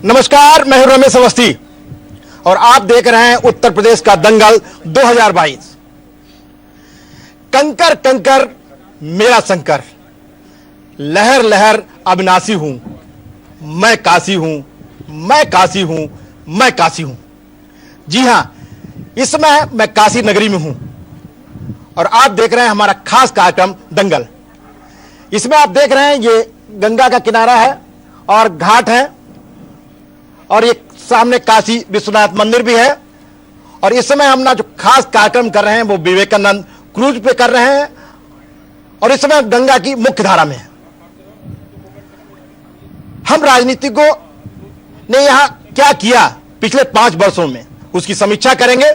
नमस्कार, मैं हूं रमेश अवस्थी और आप देख रहे हैं उत्तर प्रदेश का दंगल 2022। कंकर कंकर मेरा शंकर, लहर लहर अविनाशी हूं, मैं काशी हूं, मैं काशी हूं, मैं काशी हूं। जी हां, इस समय मैं काशी नगरी में हूं और आप देख रहे हैं हमारा खास कार्यक्रम दंगल। इसमें आप देख रहे हैं ये गंगा का किनारा है और घाट है और ये सामने काशी विश्वनाथ मंदिर भी है। और इस समय हम ना जो खास कार्यक्रम कर रहे हैं वो विवेकानंद क्रूज पे कर रहे हैं और इस समय गंगा की मुख्य धारा में है। हम राजनीतिकों ने यहां क्या किया पिछले 5 वर्षों में उसकी समीक्षा करेंगे।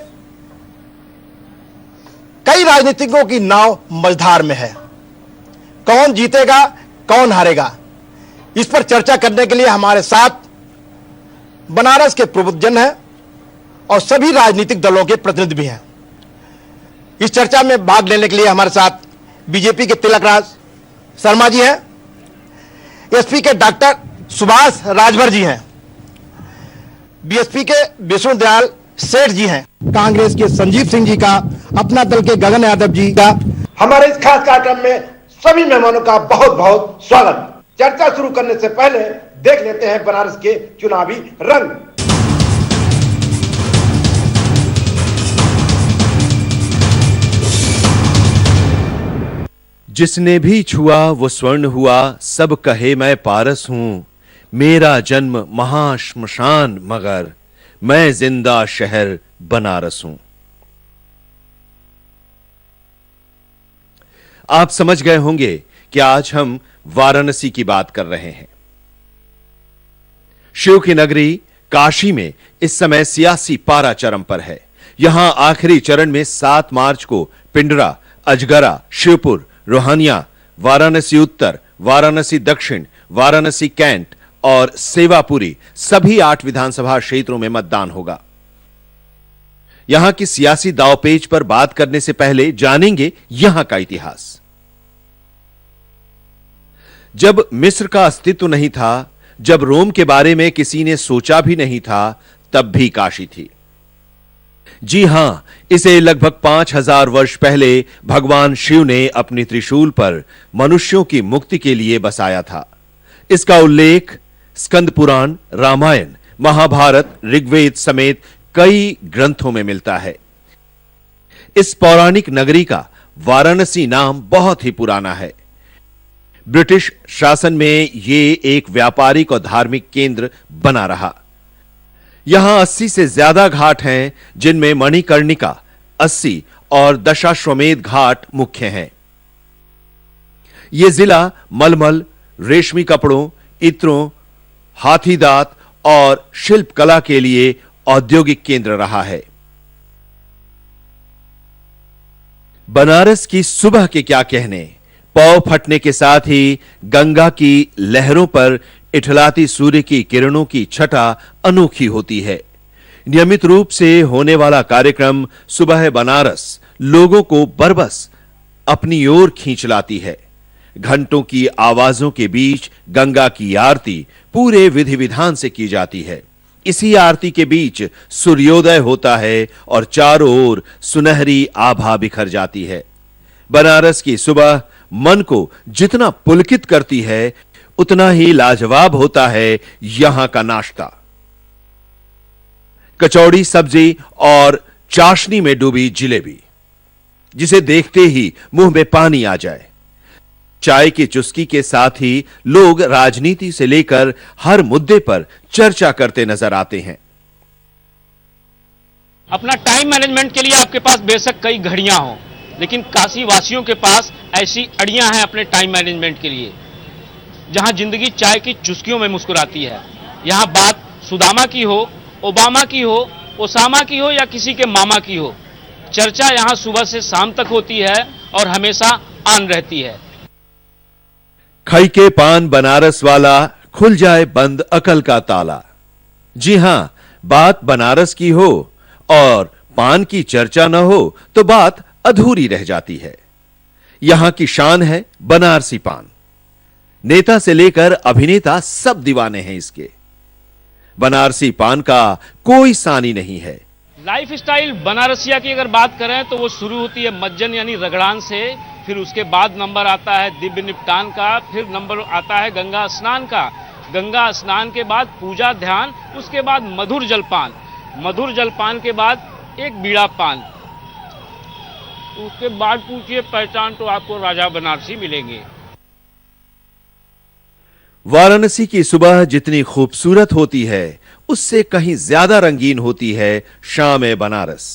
कई राजनीतिकों की नाव मझधार में है, कौन जीतेगा कौन हारेगा, इस पर चर्चा करने के लिए हमारे साथ बनारस के प्रबुद्धजन हैं और सभी राजनीतिक दलों के प्रतिनिधि भी हैं। इस चर्चा में भाग लेने के लिए हमारे साथ बीजेपी के तिलकराज शर्मा जी हैं, एसपी के डॉक्टर सुभाष राजभर जी हैं, बीएसपी के विष्णुदयाल सेठ जी हैं, कांग्रेस के संजीव सिंह जी का, अपना दल के गगन यादव जी का। हमारे इस खास कार्यक्रम में सभी मेहमानों का बहुत बहुत स्वागत। चर्चा शुरू करने से पहले देख लेते हैं बनारस के चुनावी रंग। जिसने भी छुआ वो स्वर्ण हुआ, सब कहे मैं पारस हूं। मेरा जन्म महाश्मशान मगर मैं जिंदा शहर बनारस हूं। आप समझ गए होंगे कि आज हम वाराणसी की बात कर रहे हैं। शिव की नगरी काशी में इस समय सियासी पारा चरम पर है। यहां आखिरी चरण में 7 मार्च को पिंडरा, अजगरा, शिवपुर, रोहानिया, वाराणसी उत्तर, वाराणसी दक्षिण, वाराणसी कैंट और सेवापुरी सभी 8 विधानसभा क्षेत्रों में मतदान होगा। यहां की सियासी दांवपेच पर बात करने से पहले जानेंगे यहां का इतिहास। जब मिस्र का अस्तित्व नहीं था, जब रोम के बारे में किसी ने सोचा भी नहीं था, तब भी काशी थी। जी हां, इसे लगभग 5000 वर्ष पहले भगवान शिव ने अपनी त्रिशूल पर मनुष्यों की मुक्ति के लिए बसाया था। इसका उल्लेख स्कंद पुराण, रामायण, महाभारत, ऋग्वेद समेत कई ग्रंथों में मिलता है। इस पौराणिक नगरी का वाराणसी नाम बहुत ही पुराना है। ब्रिटिश शासन में यह एक व्यापारिक और धार्मिक केंद्र बना रहा। यहां 80 से ज्यादा घाट हैं, जिनमें मणिकर्णिका, 80 और दशाश्वमेध घाट मुख्य हैं। यह जिला मलमल, रेशमी कपड़ों, इत्रों, हाथी दांत और शिल्प कला के लिए औद्योगिक केंद्र रहा है। बनारस की सुबह के क्या कहने। पौ फटने के साथ ही गंगा की लहरों पर इठलाती सूर्य की किरणों की छटा अनोखी होती है। नियमित रूप से होने वाला कार्यक्रम सुबह बनारस लोगों को बरबस अपनी ओर खींच लाती है। घंटों की आवाजों के बीच गंगा की आरती पूरे विधि विधान से की जाती है। इसी आरती के बीच सूर्योदय होता है और चारों ओर सुनहरी आभा बिखर जाती है। बनारस की सुबह मन को जितना पुलकित करती है, उतना ही लाजवाब होता है यहां का नाश्ता। कचौड़ी, सब्जी और चाशनी में डूबी जिलेबी, जिसे देखते ही मुंह में पानी आ जाए। चाय की चुस्की के साथ ही लोग राजनीति से लेकर हर मुद्दे पर चर्चा करते नजर आते हैं। अपना टाइम मैनेजमेंट के लिए आपके पास बेशक कई घड़ियां हों, लेकिन काशी वासियों के पास ऐसी अड़ियां हैं अपने टाइम मैनेजमेंट के लिए, जहां जिंदगी चाय की चुस्कियों में मुस्कुराती है। यहां बात सुदामा की हो, ओबामा की हो, ओसामा की हो या किसी के मामा की हो, चर्चा यहां सुबह से शाम तक होती है और हमेशा आन रहती है। खई के पान बनारस वाला, खुल जाए बंद अकल का ताला। जी हां, बात बनारस की हो और पान की चर्चा न हो तो बात अधूरी रह जाती है। यहां की शान है बनारसी पान। नेता से लेकर अभिनेता सब दीवाने हैं इसके। बनारसी पान का कोई सानी नहीं है। लाइफ स्टाइल बनारसिया की अगर बात करें तो वो शुरू होती है मज्जन यानी रगड़ान से, फिर उसके बाद नंबर आता है दिव्य निपटान का, फिर नंबर आता है गंगा स्नान का, गंगा स्नान के बाद पूजा ध्यान, उसके बाद मधुर जलपान, मधुर जलपान के बाद एक बीड़ा पान, उसके बाद पूछिए पहचान तो आपको राजा बनारसी मिलेंगे। वाराणसी की सुबह जितनी खूबसूरत होती है उससे कहीं ज्यादा रंगीन होती है शाम बनारस।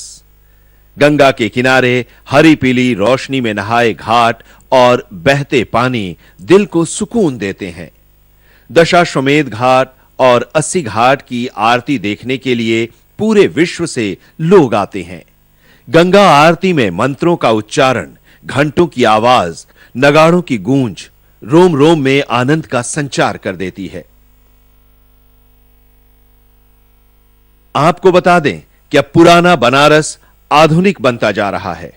गंगा के किनारे हरी पीली रोशनी में नहाए घाट और बहते पानी दिल को सुकून देते हैं। दशाश्वमेध घाट और 80 घाट की आरती देखने के लिए पूरे विश्व से लोग आते हैं। गंगा आरती में मंत्रों का उच्चारण, घंटों की आवाज, नगाड़ों की गूंज रोम रोम में आनंद का संचार कर देती है। आपको बता दें कि अब पुराना बनारस आधुनिक बनता जा रहा है।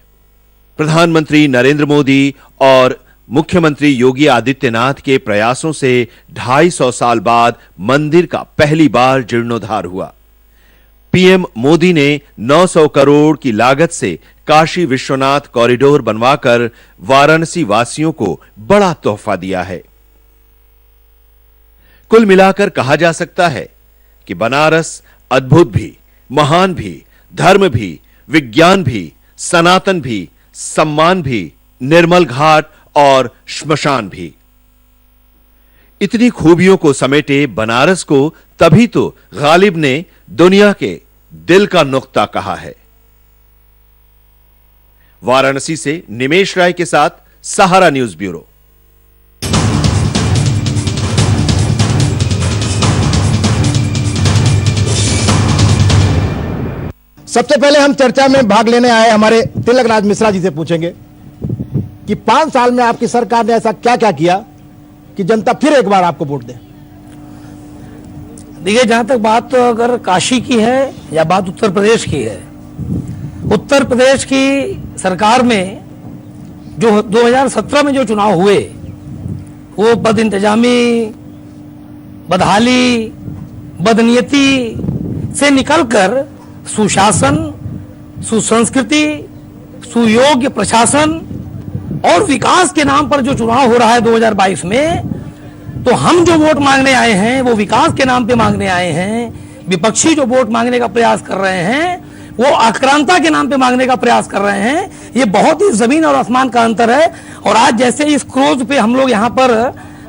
प्रधानमंत्री नरेंद्र मोदी और मुख्यमंत्री योगी आदित्यनाथ के प्रयासों से 250 साल बाद मंदिर का पहली बार जीर्णोद्धार हुआ। पीएम मोदी ने 900 करोड़ की लागत से काशी विश्वनाथ कॉरिडोर बनवाकर वाराणसी वासियों को बड़ा तोहफा दिया है। कुल मिलाकर कहा जा सकता है कि बनारस अद्भुत भी, महान भी, धर्म भी, विज्ञान भी, सनातन भी, सम्मान भी, निर्मल घाट और श्मशान भी। इतनी खूबियों को समेटे बनारस को तभी तो गालिब ने दुनिया के दिल का नुक्ता कहा है। वाराणसी से निमेश राय के साथ सहारा न्यूज ब्यूरो। सबसे पहले हम चर्चा में भाग लेने आए हमारे तिलक राज मिश्रा जी से पूछेंगे कि 5 साल में आपकी सरकार ने ऐसा क्या क्या किया कि जनता फिर एक बार आपको वोट दे। देखिए, जहां तक बात तो अगर काशी की है या बात उत्तर प्रदेश की है, उत्तर प्रदेश की सरकार में जो 2017 में जो चुनाव हुए वो बद इंतजामी, बदहाली, बदनीयती से निकलकर सुशासन, सुसंस्कृति, सुयोग्य प्रशासन और विकास के नाम पर जो चुनाव हो रहा है 2022 में, तो हम जो वोट मांगने आए हैं वो विकास के नाम पे मांगने आए हैं। विपक्षी जो वोट मांगने का प्रयास कर रहे हैं वो आक्रांता के नाम पे मांगने का प्रयास कर रहे हैं। ये बहुत ही जमीन और आसमान का अंतर है। और आज जैसे इस क्रोज पे हम लोग यहाँ पर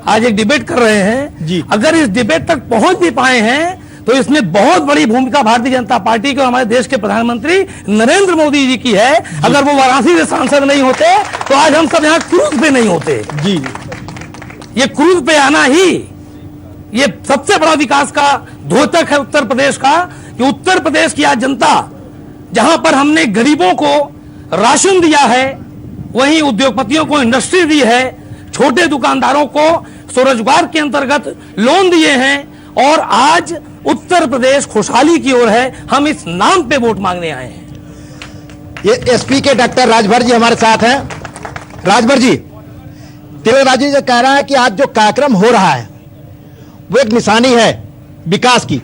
आज एक डिबेट कर रहे हैं जी। अगर इस डिबेट तक पहुंच भी पाए हैं तो इसमें बहुत बड़ी भूमिका भारतीय जनता पार्टी के और हमारे देश के प्रधानमंत्री नरेंद्र मोदी जी की है। अगर वो वाराणसी से सांसद नहीं होते तो आज हम सब यहाँ क्रूज पे नहीं होते। जी, ये क्रूज पे आना ही ये सबसे बड़ा विकास का द्योतक है उत्तर प्रदेश का, कि उत्तर प्रदेश की आज जनता, जहां पर हमने गरीबों को राशन दिया है, वहीं उद्योगपतियों को इंडस्ट्री दी है, छोटे दुकानदारों को स्वरोजगार के अंतर्गत लोन दिए हैं और आज उत्तर प्रदेश खुशहाली की ओर है। हम इस नाम पे वोट मांगने आए हैं। ये एसपी के डॉक्टर राजभर जी हमारे साथ हैं। राजभर जी, तिलक राज जी कह रहा है कि आज जो कार्यक्रम हो रहा है वो एक निशानी है विकास की,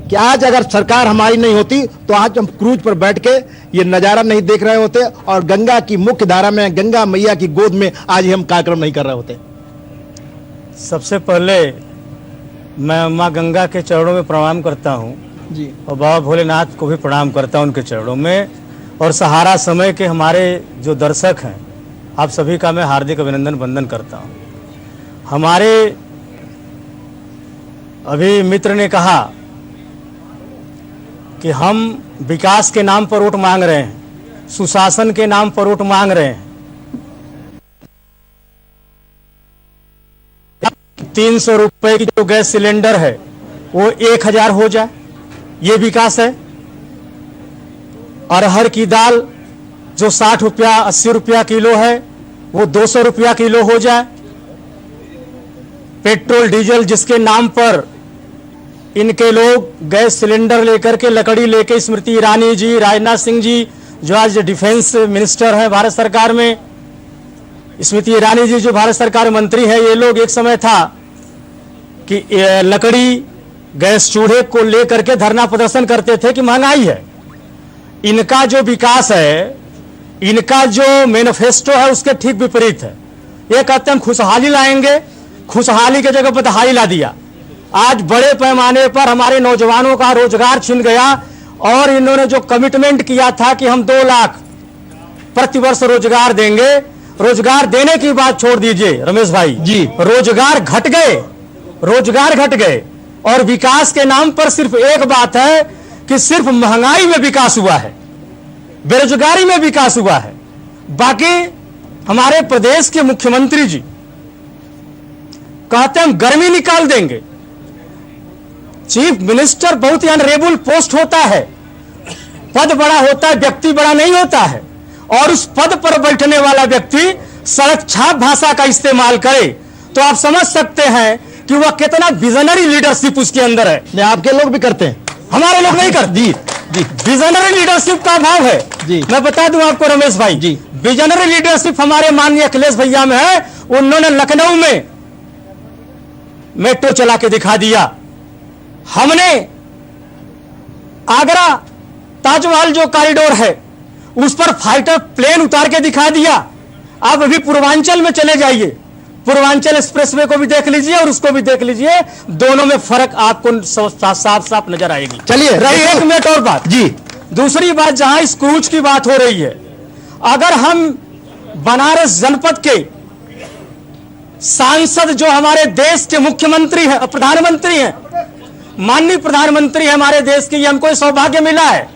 कि आज अगर सरकार हमारी नहीं होती तो आज हम क्रूज पर बैठ के ये नजारा नहीं देख रहे होते और गंगा की मुख्य धारा में, गंगा मैया की गोद में आज हम कार्यक्रम नहीं कर रहे होते। सबसे पहले मैं माँ गंगा के चरणों में प्रणाम करता हूँ जी, और बाबा भोलेनाथ को भी प्रणाम करता हूँ उनके चरणों में। और सहारा समय के हमारे जो दर्शक हैं, आप सभी का मैं हार्दिक अभिनंदन वंदन करता हूँ। हमारे अभी मित्र ने कहा कि हम विकास के नाम पर वोट मांग रहे हैं, सुशासन के नाम पर वोट मांग रहे हैं। 300 रुपए की जो गैस सिलेंडर है वो 1000 हो जाए, ये विकास है। अरहर की दाल जो 60 रुपया 80 रुपया किलो है वो 200 रुपया किलो हो जाए। पेट्रोल डीजल जिसके नाम पर इनके लोग गैस सिलेंडर लेकर के, लकड़ी लेके, स्मृति ईरानी जी, राजनाथ सिंह जी जो आज डिफेंस मिनिस्टर हैं भारत सरकार में, स्मृति ईरानी जी जो भारत सरकार मंत्री है, ये लोग एक समय था कि लकड़ी गैस चूल्हे को लेकर के धरना प्रदर्शन करते थे कि महंगाई है। इनका जो विकास है, इनका जो मैनिफेस्टो है, उसके ठीक विपरीत है। ये कहते हैं हम खुशहाली लाएंगे, खुशहाली की जगह बदहाली ला दिया। आज बड़े पैमाने पर हमारे नौजवानों का रोजगार छिन गया और इन्होंने जो कमिटमेंट किया था कि हम 2 लाख प्रतिवर्ष रोजगार देंगे, रोजगार देने की बात छोड़ दीजिए रमेश भाई जी। रोजगार घट गए, रोजगार घट गए। और विकास के नाम पर सिर्फ एक बात है कि सिर्फ महंगाई में विकास हुआ है, बेरोजगारी में विकास हुआ है। बाकी हमारे प्रदेश के मुख्यमंत्री जी कहते हैं हम गर्मी निकाल देंगे। चीफ मिनिस्टर बहुत ही अनरेबल पोस्ट होता है, पद बड़ा होता है, व्यक्ति बड़ा नहीं होता है। और उस पद पर बैठने वाला व्यक्ति सड़क छाप भाषा का इस्तेमाल करे तो आप समझ सकते हैं कि वह कितना विजनरी लीडरशिप उसके अंदर है। नहीं, आपके लोग भी करते हैं, हमारे लोग नहीं करते। जी जी विजनरी लीडरशिप का अभाव है जी। मैं बता दूं आपको रमेश भाई जी। विजनरी लीडरशिप हमारे माननीय अखिलेश भैया में है। उन्होंने लखनऊ में मेट्रो चला के दिखा दिया। हमने आगरा ताजमहल जो कॉरिडोर है उस पर फाइटर प्लेन उतार के दिखा दिया। आप अभी पूर्वांचल में चले जाइए, पूर्वांचल एक्सप्रेसवे को भी देख लीजिए और उसको भी देख लीजिए, दोनों में फर्क आपको साफ साफ नजर आएगी। चलिए, रही एक मिनट और बात जी। दूसरी बात, जहां इस क्रूज की बात हो रही है, अगर हम बनारस जनपद के सांसद जो हमारे देश के मुख्यमंत्री हैं, प्रधानमंत्री हैं, माननीय प्रधानमंत्री हमारे देश के, ये हमको सौभाग्य मिला है।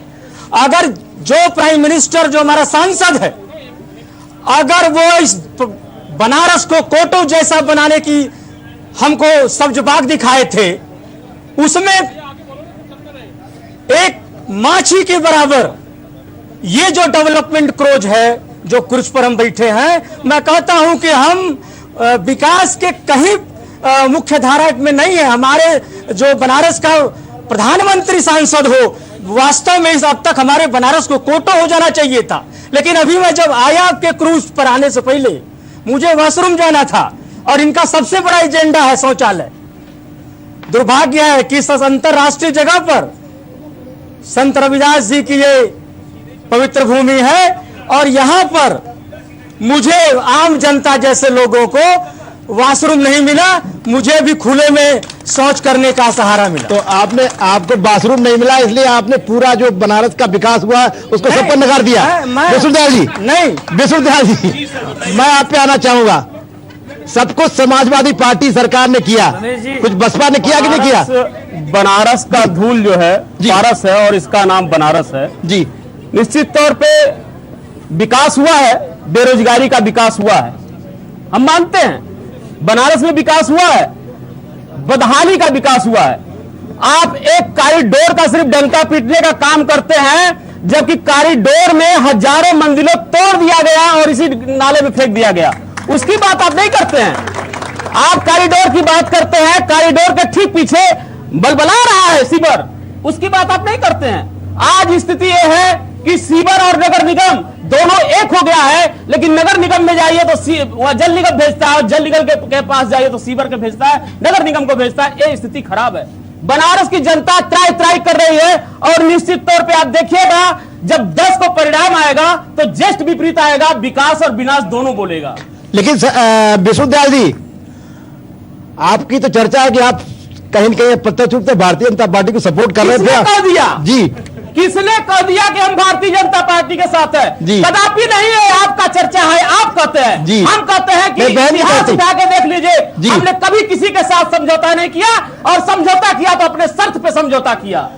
अगर जो प्राइम मिनिस्टर जो हमारा सांसद है, अगर वो इस बनारस को कोटो जैसा बनाने की हमको सब्जबाग दिखाए थे, उसमें एक माछी के बराबर ये जो डेवलपमेंट क्रूज है, जो क्रूज पर हम बैठे हैं, मैं कहता हूं कि हम विकास के कहीं मुख्य धारा में नहीं है। हमारे जो बनारस का प्रधानमंत्री सांसद हो, वास्तव में इस अब तक हमारे बनारस को कोटो हो जाना चाहिए था। लेकिन अभी मैं जब आया आपके क्रूज पर आने से पहले मुझे वॉशरूम जाना था और इनका सबसे बड़ा एजेंडा है शौचालय। दुर्भाग्य है कि इस अंतरराष्ट्रीय जगह पर संत रविदास जी की ये पवित्र भूमि है और यहां पर मुझे आम जनता जैसे लोगों को वॉशरूम नहीं मिला, मुझे भी खुले में शौच करने का सहारा मिला। तो आपको बाथरूम नहीं मिला, इसलिए आपने पूरा जो बनारस का विकास हुआ उसको सब पर नकार दिया। विष्णुदयाल जी, नहीं, विष्णुदयाल जी, मैं आप पे आना चाहूंगा। सब कुछ समाजवादी पार्टी सरकार ने किया, कुछ बसपा ने किया कि नहीं किया? बनारस का धूल जो है पारस है और इसका नाम बनारस है जी। निश्चित तौर पे विकास हुआ है, बेरोजगारी का विकास हुआ है, हम मानते हैं। बनारस में विकास हुआ है, बदहाली का विकास हुआ है। आप एक कॉरिडोर का सिर्फ डंका पीटने का काम करते हैं, जबकि कॉरिडोर में हजारों मंजिलों तोड़ दिया गया और इसी नाले में फेंक दिया गया, उसकी बात आप नहीं करते हैं। आप कॉरिडोर की बात करते हैं, कॉरिडोर के ठीक पीछे बलबला रहा है सीवर, उसकी बात आप नहीं करते हैं। आज स्थिति यह है कि सीवर और नगर निगम दोनों एक हो गया है, लेकिन नगर निगम में जाइए तो जल निगम भेजता है और जल निगम के पास जाइए तो सीवर के भेजता है, नगर निगम को भेजता है। ये स्थिति खराब है। बनारस की जनता त्राई त्राई कर रही है और निश्चित तौर पे आप देखिएगा जब 10 को परिणाम आएगा तो जस्ट विपरीत आएगा, विकास और विनाश दोनों बोलेगा। लेकिन विष्णुदयाल जी, आपकी तो चर्चा है कि आप कहीं न कहीं प्रत्यक्ष रूप से भारतीय जनता पार्टी को सपोर्ट कर रहे थे। किसने कह दिया जी, किसने कह दिया कि हम भारतीय जनता पार्टी के साथ है? जी। कदापि नहीं है। आपका चर्चा है, आप कहते हैं जी। हम कहते हैं कि मैं बहन नहीं इतिहास कहती। उठा के देख लीजिए, जी। हमने कभी किसी के साथ समझौता नहीं किया और समझौता किया तो अपने शर्त पे समझौता किया।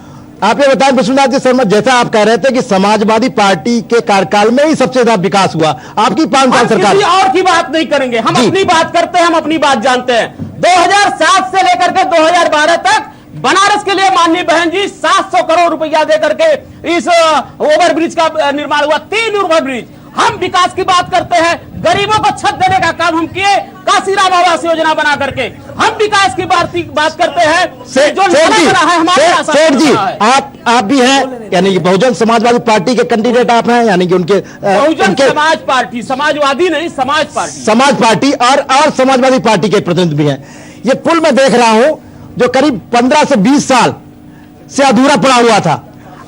आप ये बताएं विश्वनाथ जी शर्मा, जैसा आप कह रहे थे कि समाजवादी पार्टी के कार्यकाल में ही सबसे ज्यादा विकास हुआ, आपकी 5 साल हम सरकार। किसी और की बात नहीं करेंगे, हम जी। अपनी बात करते हैं, हम अपनी बात जानते हैं। 2007 से लेकर के 2012 तक बनारस के लिए माननीय बहन जी 700 करोड़ रुपया दे करके इस ओवरब्रिज का निर्माण हुआ, 3 ओवरब्रिज। हम विकास की बात करते हैं, गरीबों को छत देने का काम हम किए, काशीराम आवास योजना बना करके। हम विकास की बात करते हैं, जो बना है हमारे सेठ जी, आप भी हैं, यानी कि बहुजन समाजवादी पार्टी के कैंडिडेट आप हैं, यानी कि उनके बहुजन समाज पार्टी, समाजवादी नहीं, समाज पार्टी, समाज पार्टी और समाजवादी पार्टी के प्रतिनिधि भी हैं। ये पुल मैं देख रहा हूं, जो करीब 15 से 20 साल से अधूरा पड़ा हुआ था।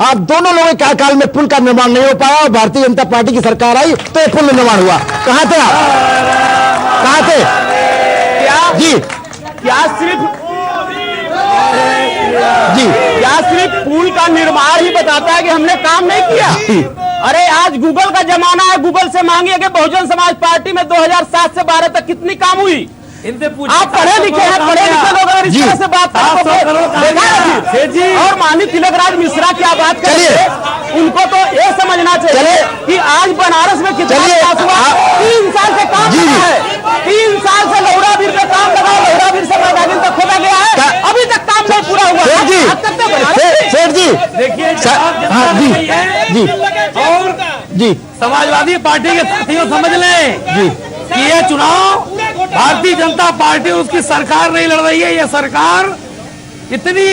आप दोनों लोगों के कार्यकाल में पुल का निर्माण नहीं हो पाया और भारतीय जनता पार्टी की सरकार आई तो ये पुल निर्माण हुआ। कहां थे आप? कहां थे? जी क्या सिर्फ जी क्या सिर्फ पुल का निर्माण ही बताता है कि हमने काम नहीं किया? अरे आज गूगल का जमाना है, गूगल से मांगिए कि बहुजन समाज पार्टी में 2007 से 12 तक कितनी काम हुई। इनसे आप पढ़े लिखे हैं, पढ़े लिखे लोग अगर इस तरह से बात करें और माननीय तिलक राज मिश्रा क्या बात करिए, उनको तो ये समझना चाहिए कि आज बनारस में कितना विकास हुआ। 3 साल से काम लगा है, 3 साल से लौरावीर पे काम लगा, लौरावीर से मैदान तक खोदा गया है, अभी तक काम नहीं पूरा हुआ। सेठ जी देखिए जी और जी समाजवादी पार्टी के साथियों समझ लें जी कि ये चुनाव भारतीय जनता पार्टी और उसकी सरकार नहीं लड़ रही है। ये सरकार इतनी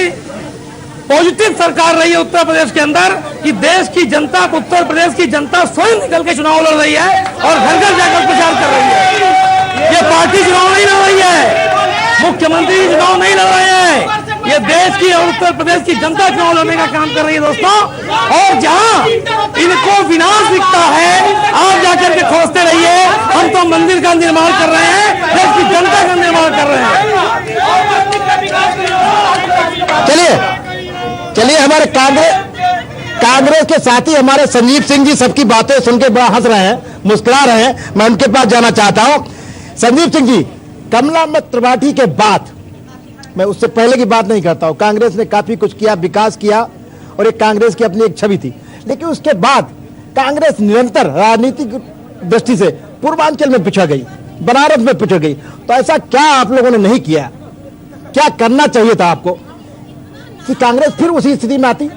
पॉजिटिव सरकार रही है उत्तर प्रदेश के अंदर कि देश की जनता, उत्तर प्रदेश की जनता स्वयं निकल के चुनाव लड़ रही है और घर घर जाकर प्रचार कर रही है। ये पार्टी चुनाव नहीं लड़ रही है, मुख्यमंत्री चुनाव नहीं लड़ रहे हैं, ये देश की और उत्तर प्रदेश की जनता चुनाव लड़ने का काम कर रही है दोस्तों। और जहां इनको विनाश दिखता है आप जाकर के खोजते रहिए, हम तो मंदिर का निर्माण कर रहे हैं, देश की जनता का निर्माण कर रहे हैं। चलिए हमारे कांग्रेस के साथी हमारे संजीव सिंह जी सबकी बातें सुन के बड़ा हंस रहे हैं, मुस्कुरा रहे हैं। मैं उनके पास जाना चाहता हूं। संजीव सिंह जी, कमला त्रिपाठी के बाद, मैं उससे पहले की बात नहीं करता हूं, कांग्रेस ने काफी कुछ किया, विकास किया और एक कांग्रेस की अपनी एक छवि थी। लेकिन उसके बाद कांग्रेस निरंतर राजनीतिक दृष्टि से पूर्वांचल में पिछड़ गई, बनारस में पिछड़ गई। तो ऐसा क्या आप लोगों ने नहीं किया? क्या करना चाहिए था आपको कि कांग्रेस फिर उसी स्थिति में आती?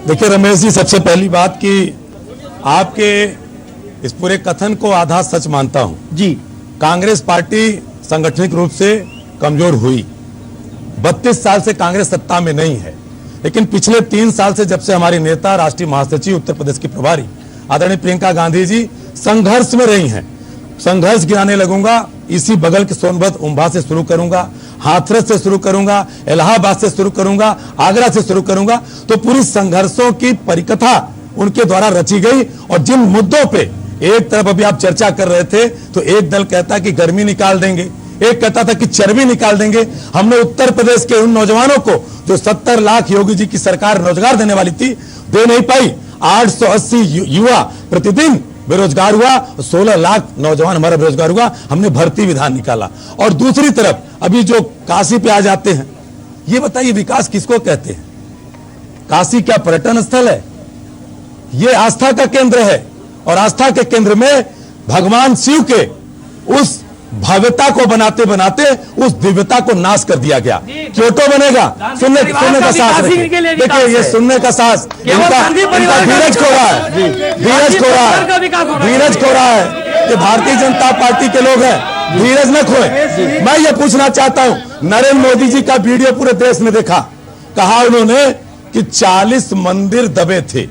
देखिए रमेश जी, सबसे पहली बात कि आपके इस पूरे कथन को आधा सच मानता हूं। जी, कांग्रेस पार्टी सांगठनिक रूप से कमजोर हुई। 32 साल से कांग्रेस सत्ता में नहीं है, लेकिन पिछले 3 साल से जब से हमारी नेता, राष्ट्रीय महासचिव, उत्तर प्रदेश की प्रभारी आदरणीय प्रियंका गांधी जी संघर्ष में रही हैं। संघर्ष गिनाने लगूंगा, इसी बगल के सोनभद्र उम्भा से शुरू करूंगा, हाथरस से शुरू करूंगा, इलाहाबाद से शुरू करूंगा, आगरा से शुरू करूंगा। तो पूरी संघर्षों की परिकथा उनके द्वारा रची गई। और जिन मुद्दों पे एक तरफ अभी आप चर्चा कर रहे थे, तो एक दल कहता कि गर्मी निकाल देंगे, एक कहता था कि चर्बी निकाल देंगे। हमने उत्तर प्रदेश के उन नौजवानों को जो 70 लाख योगी जी की सरकार रोजगार देने वाली थी, दे नहीं पाई। 880 युवा प्रतिदिन बेरोजगार हुआ, 16 लाख नौजवान हमारा बेरोजगार हुआ। हमने भर्ती विधान निकाला। और दूसरी तरफ अभी जो काशी पे आ जाते हैं, ये बताइए विकास किसको कहते हैं? काशी क्या पर्यटन स्थल है? ये आस्था का केंद्र है और आस्था के केंद्र में भगवान शिव के उस भव्यता को बनाते बनाते उस दिव्यता को नाश कर दिया गया। क्योटो बनेगा, सुनने का साहस रखिए। देखिए ये सुनने का साहस इनका धीरज खो रहा है, धीरज खो रहा है। ये भारतीय जनता पार्टी के लोग हैं, धीरज न खोए। मैं ये पूछना चाहता हूं, नरेंद्र मोदी जी का वीडियो पूरे देश ने देखा। कहा उन्होंने कि 40 मंदिर दबे थे,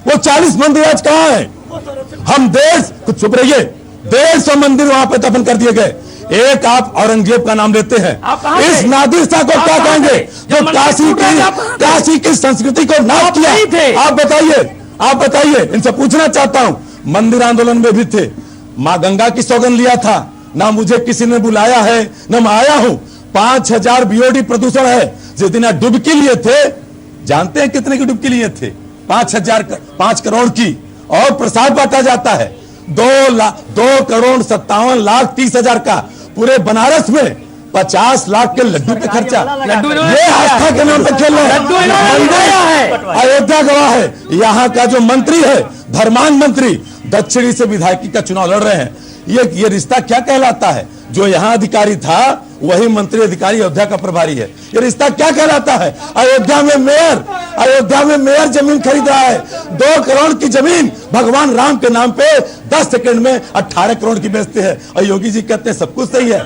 वो 40 मंदिर आज कहां है? हम देश कुछ चुप रहिए, 150 मंदिर वहां पे दफन कर दिए गए। एक आप औरंगजेब का नाम लेते हैं, इस नादिर शाह को क्या कहेंगे जो काशी की संस्कृति को नाश किया? आप बताइए, इनसे पूछना चाहता हूं। मंदिर आंदोलन में भी थे, मां गंगा की सौगंध लिया था, ना मुझे किसी ने बुलाया है ना मैं आया हूं। 5000 बीओडी प्रदूषण है। जिस दिन डुबकी लिए थे, जानते हैं कितने की डुबकी लिए थे? 5 करोड़ की। और प्रसाद बांटा जाता है 2 करोड़ 57 लाख 30 हजार का। पूरे बनारस में 50 लाख के लड्डू पे खर्चा। ये आस्था के नाम पे खेल रहे हैं। अयोध्या गवाह है। यहाँ का जो मंत्री है, धर्मांग मंत्री, दक्षिणी से विधायकी का चुनाव लड़ रहे हैं। ये रिश्ता क्या कहलाता है? जो यहाँ अधिकारी था वही मंत्री अधिकारी अयोध्या का प्रभारी है। ये रिश्ता क्या कहलाता है? अयोध्या में मेयर जमीन खरीद रहा है। 2 करोड़ की जमीन भगवान राम के नाम पे 10 सेकंड में 18 करोड़ की बेचते हैं। और योगी जी कहते हैं सब कुछ सही है।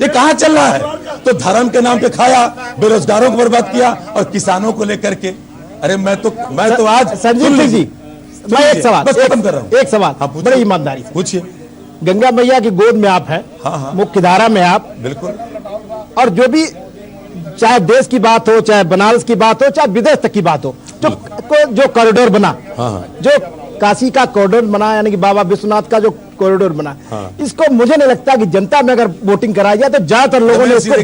ये कहां चल रहा है? तो धर्म के नाम पे खाया, बेरोजगारों को बर्बाद किया और किसानों को लेकर के। अरे मैं तो आज संजीव सिंह जी, मैं एक सवाल बस खत्म कर रहा हूं। एक सवाल बड़ी ईमानदारी से पूछिए। गंगा मैया की गोद में आप हैं, हाँ। मुख्य धारा में आप, बिल्कुल। और जो भी चाहे देश की बात हो, चाहे बनारस की बात हो, चाहे विदेश तक की बात हो, जो कॉरिडोर बना, जो काशी का कॉरिडोर बना, यानी कि बाबा विश्वनाथ का जो कॉरिडोर बना, इसको मुझे नहीं लगता कि जनता में अगर वोटिंग कराई जाए तो ज्यादातर लोगों ने इसको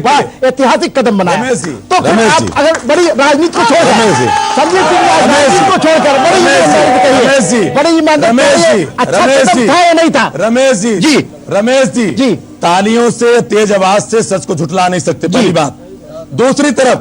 ऐतिहासिक कदम बनाया। तो फिर आप अगर बड़ी राजनीति को छोड़कर, संजय सिंह राजनीति को छोड़कर बड़ी ईमानदारी, अच्छा कदम था या नहीं था? रमेश जी तालियों से, तेज आवाज से सच को झुठला नहीं सकते, पहली बात। दूसरी तरफ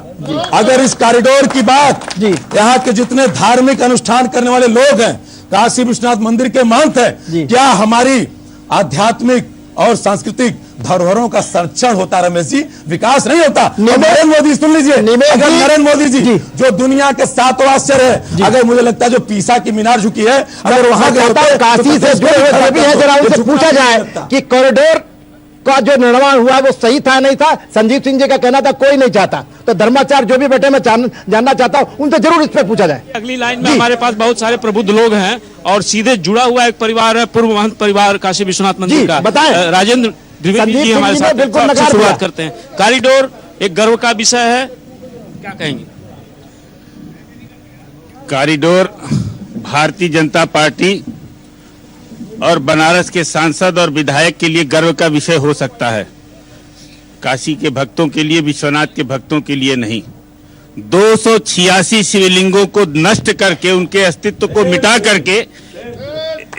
अगर इस कॉरिडोर की बात, यहाँ के जितने धार्मिक अनुष्ठान करने वाले लोग हैं, काशी विश्वनाथ मंदिर के महंत हैं, क्या हमारी आध्यात्मिक और सांस्कृतिक धरोहरों का संरक्षण होता रमेश जी? विकास नहीं होता। नरेंद्र मोदी, सुन लीजिए, अगर नरेंद्र मोदी जी जो दुनिया के 7 आश्चर्य है, अगर मुझे लगता है जो पीसा की मीनार झुकी है, अगर वहां गए काशी से जुड़े हुए भी है, जरा उनसे पूछा जाए कि कॉरिडोर का जो निर्माण हुआ वो सही था नहीं था? संजीव सिंह जी का कहना था कोई नहीं चाहता, तो धर्माचार्य जो भी बैठे मैं जानना चाहता हूं, उनसे जरूर इस पर पूछा जाए। अगली लाइन में हमारे पास बहुत सारे प्रबुद्ध लोग हैं और सीधे जुड़ा हुआ एक परिवार है, पूर्व महंत परिवार काशी विश्वनाथ मंदिर का। बताएं, राजेंद्र द्विवेदी जी हमारे साथ बिल्कुल शुरुआत करते हैं। कॉरिडोर एक गर्व का विषय है, क्या कहेंगे? कॉरिडोर भारतीय जनता पार्टी और बनारस के सांसद और विधायक के लिए गर्व का विषय हो सकता है, काशी के भक्तों के लिए, विश्वनाथ के भक्तों के लिए नहीं। 286 शिवलिंगों को नष्ट करके, उनके अस्तित्व को मिटा करके,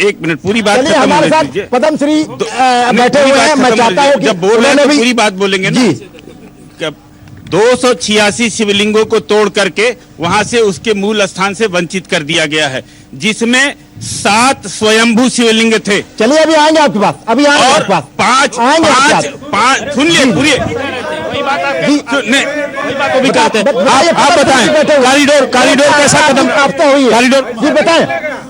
एक मिनट पूरी बात हमारे साथ पद्म श्री बैठे हुए हैं, मैं चाहता हूं कि जब बोल रहे हैं तो पूरी बात बोलेंगे ना। 286 शिवलिंगों को तोड़ करके वहां से उसके मूल स्थान से वंचित कर दिया गया है, जिसमें 7 स्वयंभू शिवलिंग थे। चलिए अभी आएंगे आपके पास, अभी आएंगे आपके पास, पांच सुन लिए पूरी भी कहते हैं। आप बताएं कॉरिडोर कैसा कदम आपका हुई है? कॉरिडोर जी बताएं,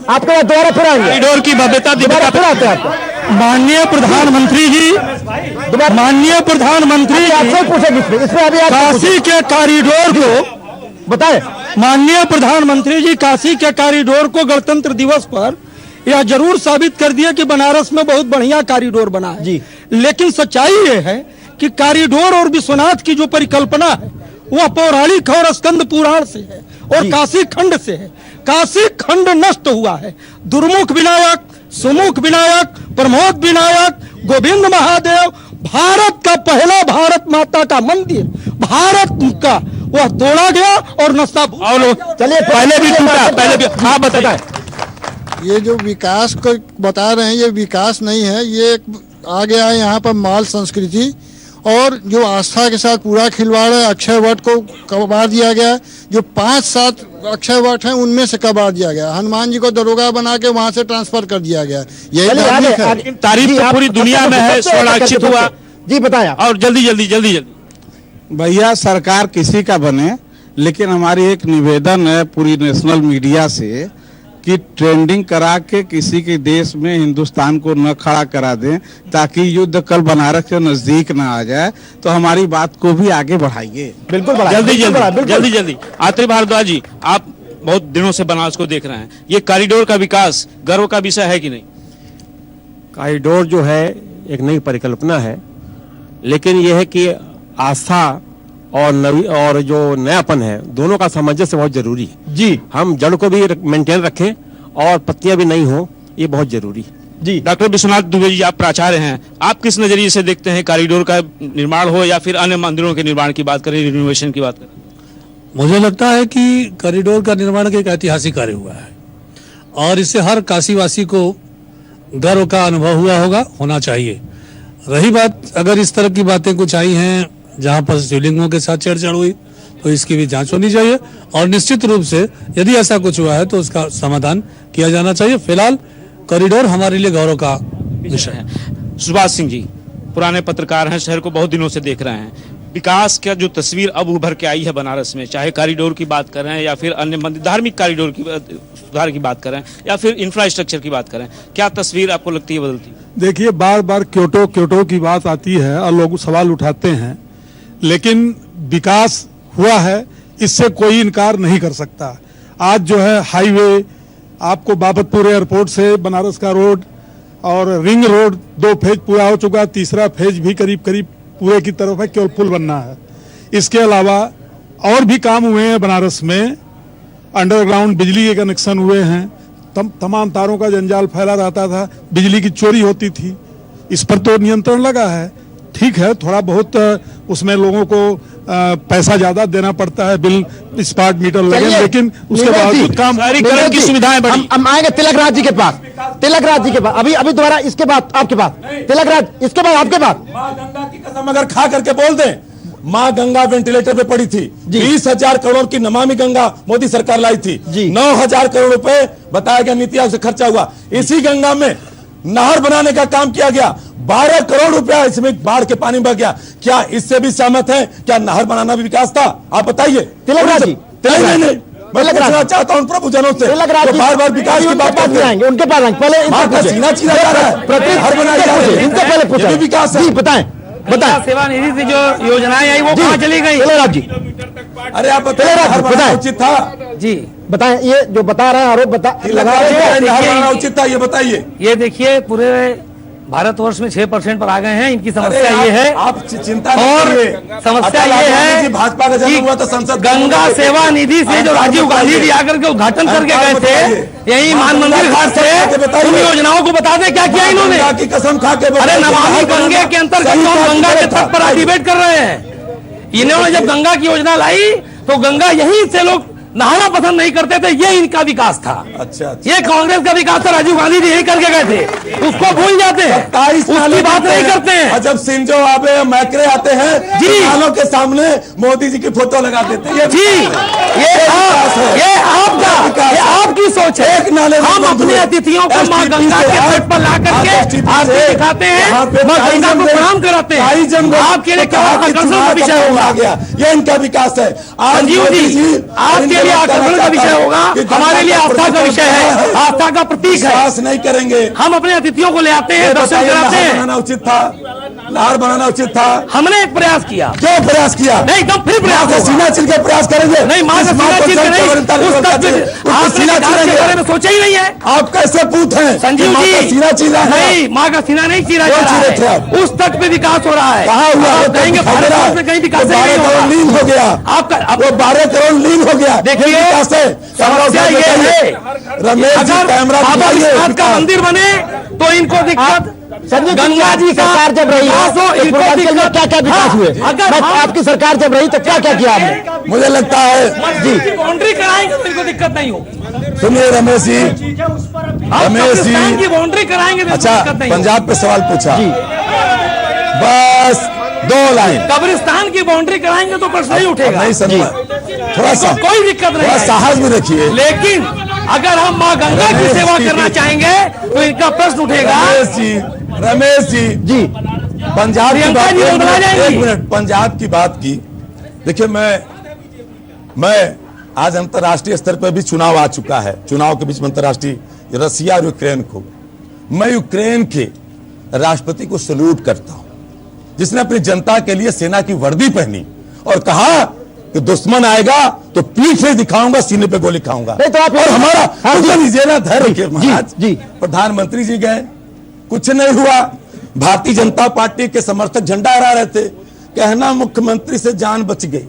आपके बाद दोबारा फिर आएंगे। कॉरिडोर की भव्यता दोबारा फिर आते हैं आपको। माननीय प्रधानमंत्री जी, माननीय प्रधानमंत्री जी, आपसे पूछेंगे इसमें अभी काशी के कॉरिडोर को बताएं। माननीय प्रधानमंत्री जी, काशी के कॉरिडोर को गणतंत्र दिवस पर यह जरूर साबित कर दिया कि बनारस में बहुत बढ़िया कॉरिडोर बना है जी। लेकिन सच्चाई ये है कि कॉरिडोर और विश्वनाथ की जो परिकल्पना है वह पौराणिक और स्कंद पुराण से है और काशी खंड से है। काशी खंड नष्ट हुआ है। दुर्मुख विनायक, सुमुख विनायक, प्रमोद विनायक, गोविंद महादेव, भारत का पहला भारत माता का मंदिर, भारत का, वह तोड़ा गया और नष्टा। चलिए पहले भी टूटा, पहले भी। हाँ बताएं। ये जो विकास को बता रहे हैं, ये विकास नहीं है, ये आ गया है यहाँ पर माल संस्कृति और जो आस्था के साथ पूरा खिलवाड़ है। अक्षय वट को कबाड़ दिया गया, जो 5-7 अक्षय वट हैं उनमें से कबाड़ दिया गया। हनुमान जी को दरोगा बना के वहाँ से ट्रांसफर कर दिया गया। यही तारीफ तो पूरी दुनिया में है, स्वर्णाक्षित हुआ जी। बताया और जल्दी भैया, सरकार किसी का बने, लेकिन हमारी एक निवेदन है पूरी नेशनल मीडिया से कि ट्रेंडिंग करा के किसी के देश में हिंदुस्तान को न खड़ा करा दें, ताकि युद्ध कल बनारस के नजदीक न आ जाए। तो हमारी बात को भी आगे बढ़ाइए। बिल्कुल जल्दी। आत्रि भारद्वाज जी, आप बहुत दिनों से बनारस को देख रहे हैं, ये कॉरिडोर का विकास गर्व का विषय है कि नहीं? कॉरिडोर जो है एक नई परिकल्पना है, लेकिन यह है कि आस्था और जो नयापन है, दोनों का सामंजस्य बहुत जरूरी है जी। हम जड़ को भी मेंटेन रखें और पत्तियां भी नहीं हो, ये बहुत जरूरी है जी। डॉक्टर विश्वनाथ द्विवेदी जी, आप प्राचार्य हैं, आप किस नजरिए से देखते हैं कॉरिडोर का निर्माण हो या फिर अन्य मंदिरों के निर्माण की बात करें, रिनोवेशन की बात करें? मुझे लगता है कि कॉरिडोर का निर्माण एक ऐतिहासिक कार्य हुआ है और इससे हर काशीवासी को गर्व का अनुभव होना चाहिए। रही बात, अगर इस तरह की बातें कुछ आई हैं जहां पर शिवलिंगों के साथ छेड़छाड़ हुई, तो इसकी भी जांच होनी चाहिए और निश्चित रूप से यदि ऐसा कुछ हुआ है तो उसका समाधान किया जाना चाहिए। फिलहाल कॉरिडोर हमारे लिए गौरव का विषय है। सुभाष सिंह जी, पुराने पत्रकार हैं, शहर को बहुत दिनों से देख रहे हैं, विकास का जो तस्वीर अब उभर के आई है बनारस में, चाहे कॉरिडोर की बात करें या फिर अन्य मंदिर, धार्मिक कॉरिडोर की सुधार की बात करें या फिर इंफ्रास्ट्रक्चर की बात करें, क्या तस्वीर आपको लगती है बदलती है? देखिए, बार बार क्योटो की बात आती है और लोग सवाल उठाते हैं, लेकिन विकास हुआ है, इससे कोई इनकार नहीं कर सकता। आज जो है हाईवे, आपको बाबतपुर एयरपोर्ट से बनारस का रोड और रिंग रोड 2 फेज पूरा हो चुका है, तीसरा फेज भी करीब करीब पूरे की तरफ है, केवल पुल बनना है। इसके अलावा और भी काम हुए हैं बनारस में, अंडरग्राउंड बिजली के कनेक्शन हुए हैं, तमाम तारों का जंजाल फैला रहता था, बिजली की चोरी होती थी, इस पर तो नियंत्रण लगा है। ठीक है, थोड़ा बहुत उसमें लोगों को पैसा ज्यादा देना पड़ता है, बिल स्मार्ट मीटर लगे, लेकिन उसके बावजूद काम शहरीकरण की सुविधाएं बढ़ी। हम आएंगे तिलक राज जी के पास, तिलक राज जी के पास, अभी दोबारा इसके बाद आपके पास, तिलक राज, इसके बाद आपके पास। माँ गंगा की कसम अगर खा करके बोल दें, माँ गंगा वेंटिलेटर पे पड़ी थी, 20,000 करोड़ की नमामि गंगा मोदी सरकार लाई थी, 9,000 करोड़ रुपए बताया गया नीति आयोग से खर्चा हुआ, इसी गंगा में नहर बनाने का काम किया गया, 12 करोड़ रुपया इसमें बाढ़ के पानी बह गया। क्या इससे भी सहमत है? क्या नहर बनाना भी विकास था? आप बताइए। तिलक राज जी, नहीं, मैं पूछना चाहता हूँ प्रभुजनों से, बार बार विकास की बात करते हैं, उनके पास आएंगे, पहले सीना चीना जा रहा है, नहर बनाई जा रही है, इनसे पहले पूछा विकास है। बताएं सेवा निधि से जो योजनाएं आई वो कहाँ चली गई? तिलक राज जी, अरे आप बताएं, उचित था जी, बताएं, ये जो बता रहे हैं आरोप लगा रहे हैं, उचित था, ये बताइए। ये देखिए पूरे भारतवर्ष में 6% पर आ गए हैं। इनकी समस्या ये है, आप चिंता और समस्या ये है भाजपा का जन्म हुआ तो संसद गंगा सेवा निधि से जो राजीव गांधी जी आकर के उद्घाटन करके गए थे यही मान मंदिर घाट से, उन योजनाओं को बता दें क्या किया इन्होंने। की कसम खा के अरे नमामि गंगे के अंतर्गत हम गंगा के तट पर डिबेट कर रहे हैं। इन्होंने जब गंगा की योजना लाई तो गंगा यहीं से लोग नहाना पसंद नहीं करते थे, ये इनका विकास था। अच्छा, ये कांग्रेस का विकास था, राजीव गांधी जी यही करके गए थे, उसको भूल जाते हैं, उसकी बात नहीं करते हैं। जब सिंजो आबे मैक्रे आते हैं जी, सालों के सामने मोदी जी की फोटो लगा देते हैं जी। ये आपकी सोच है। हम अपने अतिथियों को माँ गंगा के तट पर ला करके आरती दिखाते हैं, माँ गंगा को प्रणाम कराते हैं। आपके लिए क्या आकर्षण का विषय होगा? ये इनका विकास है। संजीव जी, आपके लिए आकर्षण का विषय होगा, हमारे लिए आस्था का विषय है, आस्था का प्रतीक है। नहीं करेंगे, हम अपने अतिथियों को ले आते हैं, दर्शन कराते हैं। बनाना उचित था, नहर बनाना उचित था। हमने एक प्रयास किया। क्यों प्रयास किया? नहीं, एकदम फिर प्रयास होगा। सीना चिर के प्रयास करेंगे? नहीं, माँ का सीना चिर के नहीं, उस सीना चिर के बारे में सोचा ही नहीं है। आप कैसे पूत हैं? संजीव जी, सीना चीरा है? नहीं, माँ का सीना नहीं चीरा जा रहा है, उस तट पे विकास हो रहा है। कहाँ हुआ? कहेंगे भारत में कहीं विकास नहीं होगा। लीन हो गया आपका, वो 12 करोड़ लीन हो गया। देखिए समस्या ये है, रमेश जी कैमरा का मंदिर बने तो इनको दिक्कत। गंगा जी सरकार जब रही क्या क्या विकास हुए? अगर आपकी सरकार जब रही तो क्या क्या किया आपने? मुझे लगता है जी, बाउंड्री कराएंगे तो इनको दिक्कत नहीं होगी। सुनिए रमेश जी, की बाउंड्री कराएंगे तो अच्छा, दिक्कत नहीं। पंजाब पे सवाल पूछा, बस 2 लाइन। कब्रिस्तान की बाउंड्री कराएंगे तो प्रश्न नहीं उठेगा। नहीं समझा, थोड़ा सा कोई दिक्कत नहीं, साहस भी रखिए। लेकिन अगर हम माँ गंगा की सेवा करना चाहेंगे तो इनका प्रश्न उठेगा। रमेश जी, पंजाब की बात, एक मिनट, पंजाब की बात की। देखिए मैं आज अंतर्राष्ट्रीय स्तर पर भी चुनाव आ चुका है, चुनाव के बीच में अंतर्राष्ट्रीय रसिया और यूक्रेन को, मैं यूक्रेन के राष्ट्रपति को सल्यूट करता हूं जिसने अपनी जनता के लिए सेना की वर्दी पहनी और कहा कि दुश्मन आएगा तो पीठ से दिखाऊंगा, सीने पे गोली खाऊंगा। तो आप और हमारा लीजिए ना धैर्य महाराज जी, प्रधानमंत्री जी गए, कुछ नहीं हुआ। भारतीय जनता पार्टी के समर्थक झंडा हरा रहे थे, कहना मुख्यमंत्री से जान बच गई।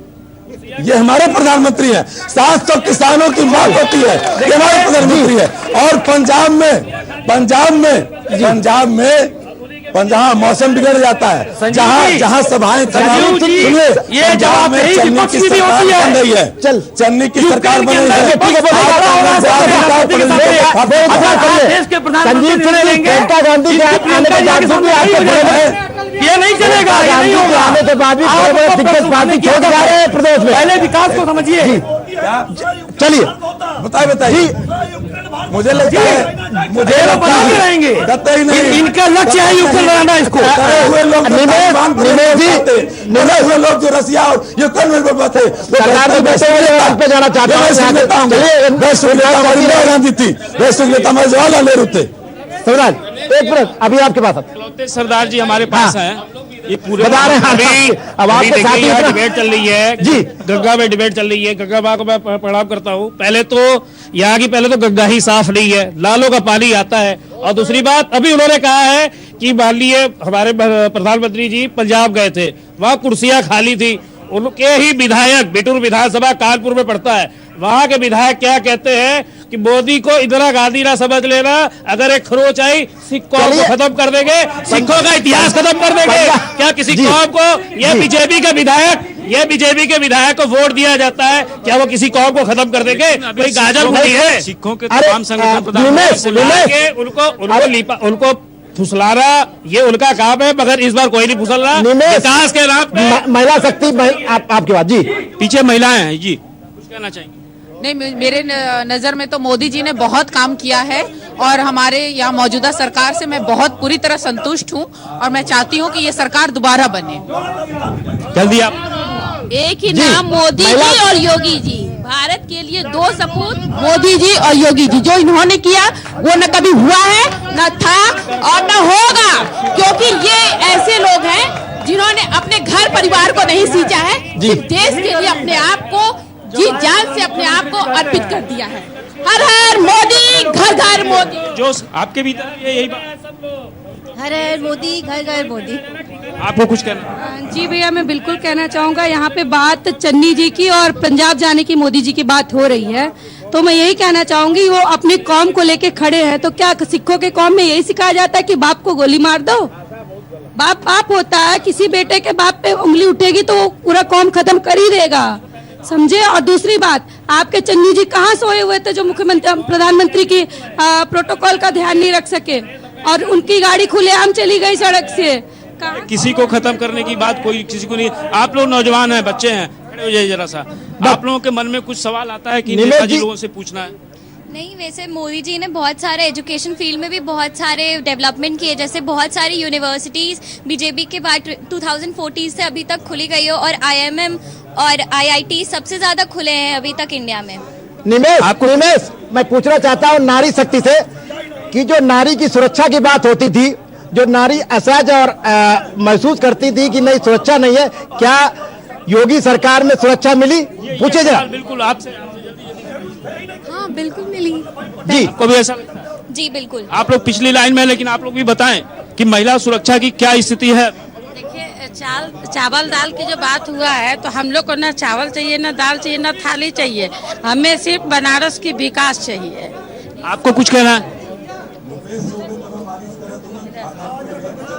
ये हमारे प्रधानमंत्री हैं, 700 किसानों की मौत होती है, ये हमारे प्रधानमंत्री है। और पंजाब मौसम बिगड़ जाता है, जहां सभाएं ये जवाब चन्नी की सरकार बन रही है, चन्नी की सरकार बन रही है। देश के प्रधानमंत्री ये नहीं चलेगा, ये नहीं होगा। आने के बाद भी दिग्गज पार्टी छोड़ जा रहे हैं प्रदेश में। पहले विकास को समझिए। चलिए बताइए, मुझे लगता है मुझे रहेंगे इनका लक्ष्य है यूक्रेन बनाना। इसको हुए लोग जो रसिया और यूक्रेन में बैठे पे जाना चाहते हैं, इंदिरा गांधी थी, जवाहरलाल नेहरू थे। स्वराज, एक मिनट, अभी आपके पास सरदार जी हमारे पास हैं। ये पूरे बता रहे हैं, अब आपके साथ ही डिबेट चल रही है जी, गंगा में डिबेट चल रही है। गंगा माँ को मैं प्रणाम करता हूँ। पहले तो गंगा ही साफ नहीं है, लालों का पानी आता है। और दूसरी बात, अभी उन्होंने कहा है कि मान लीजिए हमारे प्रधानमंत्री जी पंजाब गए थे, वहां कुर्सियां खाली थी, उनके ही विधायक, बिटूर विधानसभा कानपुर में पड़ता है, वहां के विधायक क्या कहते हैं कि मोदी को इंदिरा गांधी ना समझ लेना, अगर एक खरोच आई सिख कौम को खत्म कर देंगे, सिखों का इतिहास खत्म कर देंगे। क्या किसी कौम को ये बीजेपी के विधायक को वोट दिया जाता है, क्या वो किसी कौम को खत्म कर देंगे? कोई गाजर नहीं है। सिखों के तमाम संगठन प्रधान उनको फुसलाना ये उनका काम है, मगर इस बार कोई नहीं फुसल रहा। विकास के नाम पे महिला शक्ति आपकी बात जी, पीछे महिलाएं हैं जी, कुछ कहना चाहेंगे? नहीं, मेरे नजर में तो मोदी जी ने बहुत काम किया है और हमारे यहाँ मौजूदा सरकार से मैं बहुत पूरी तरह संतुष्ट हूँ और मैं चाहती हूँ कि ये सरकार दोबारा बने। जल्दी आप एक ही नाम, मोदी जी और योगी जी। भारत के लिए दो सपूत, मोदी जी और योगी जी। जो इन्होंने किया वो न कभी हुआ है, न था और न होगा, क्योंकि ये ऐसे लोग हैं जिन्होंने अपने घर परिवार को नहीं सींचा है, देश के लिए अपने आप को जी जान से अपने आप को अर्पित कर दिया है। हर हर मोदी, घर घर मोदी। जो आपके भीतर यही बात, हर हर मोदी, घर घर मोदी। आपको कुछ कहना? जी भैया, मैं बिल्कुल कहना चाहूंगा, यहाँ पे बात चन्नी जी की और पंजाब जाने की मोदी जी की बात हो रही है, तो मैं यही कहना चाहूंगी वो अपनी कौम को लेके खड़े हैं। तो क्या सिखों के कौम में यही सिखाया जाता है कि बाप को गोली मार दो? बाप बाप होता है, किसी बेटे के बाप पे उंगली उठेगी तो वो पूरा कौम खत्म कर ही देगा, समझे। और दूसरी बात, आपके चन्नी जी कहाँ सोए हुए थे जो मुख्यमंत्री प्रधानमंत्री की प्रोटोकॉल का ध्यान नहीं रख सके और उनकी गाड़ी खुलेआम चली गई सड़क से। किसी को खत्म करने की बात कोई किसी को नहीं। आप लोग नौजवान हैं, बच्चे हैं, खड़े हो जाइए जरा सा। आप लोगों के मन में कुछ सवाल आता है कि नेताजी लोगों से पूछना है? नहीं, वैसे मोदी जी ने बहुत सारे एजुकेशन फील्ड में भी बहुत सारे डेवलपमेंट किए, जैसे बहुत सारी यूनिवर्सिटीज बीजेपी के बाद 2014 से अभी तक खुली गई हो और IIM और IIT सबसे ज्यादा खुले हैं अभी तक इंडिया में। निमेश, मैं पूछना चाहता हूँ नारी शक्ति से कि जो नारी की सुरक्षा की बात होती थी, जो नारी असहज और महसूस करती थी कि नहीं सुरक्षा नहीं है, क्या योगी सरकार में सुरक्षा मिली? पूछे जरा। बिल्कुल आपसे। हाँ बिल्कुल मिली जी। आपको भी ऐसा लगता है? जी बिल्कुल। आप लोग पिछली लाइन में, लेकिन आप लोग भी बताएं कि महिला सुरक्षा की क्या स्थिति है? देखिए, चावल दाल की जो बात हुआ है, तो हम लोग को ना चावल चाहिए, ना दाल चाहिए, ना थाली चाहिए, हमें सिर्फ बनारस की विकास चाहिए। आपको कुछ कहना है?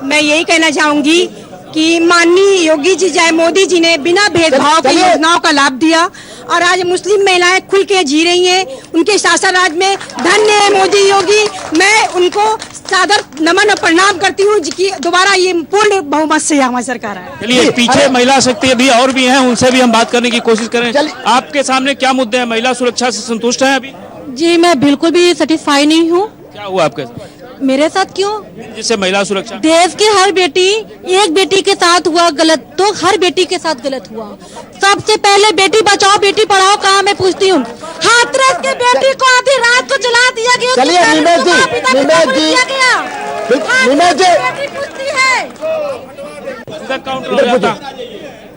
मैं यही कहना चाहूंगी कि माननीय योगी जी चाहे मोदी जी ने बिना भेदभाव के योजनाओं का लाभ दिया और आज मुस्लिम महिलाएं खुल के जी रही हैं उनके शासन राज में। धन्य है मोदी योगी, मैं उनको सादर नमन और प्रणाम करती हूँ कि दोबारा ये पूर्ण बहुमत से हमारी सरकार है। चलिए, पीछे महिला शक्ति अभी और भी हैं, उनसे भी हम बात करने की कोशिश करें। आपके सामने क्या मुद्दे हैं? महिला सुरक्षा से संतुष्ट हैं अभी? जी मैं बिल्कुल भी सेटिस्फाई नहीं हूँ। क्या हुआ आपके साथ? मेरे साथ क्यों? जिससे महिला सुरक्षा, देश की हर बेटी, एक बेटी के साथ हुआ गलत तो हर बेटी के साथ गलत हुआ। सबसे पहले बेटी बचाओ बेटी पढ़ाओ कहा मैं पूछती हूँ। हाथरस के बेटी को आधी रात को जला दिया गया। चलिए निमेश जी,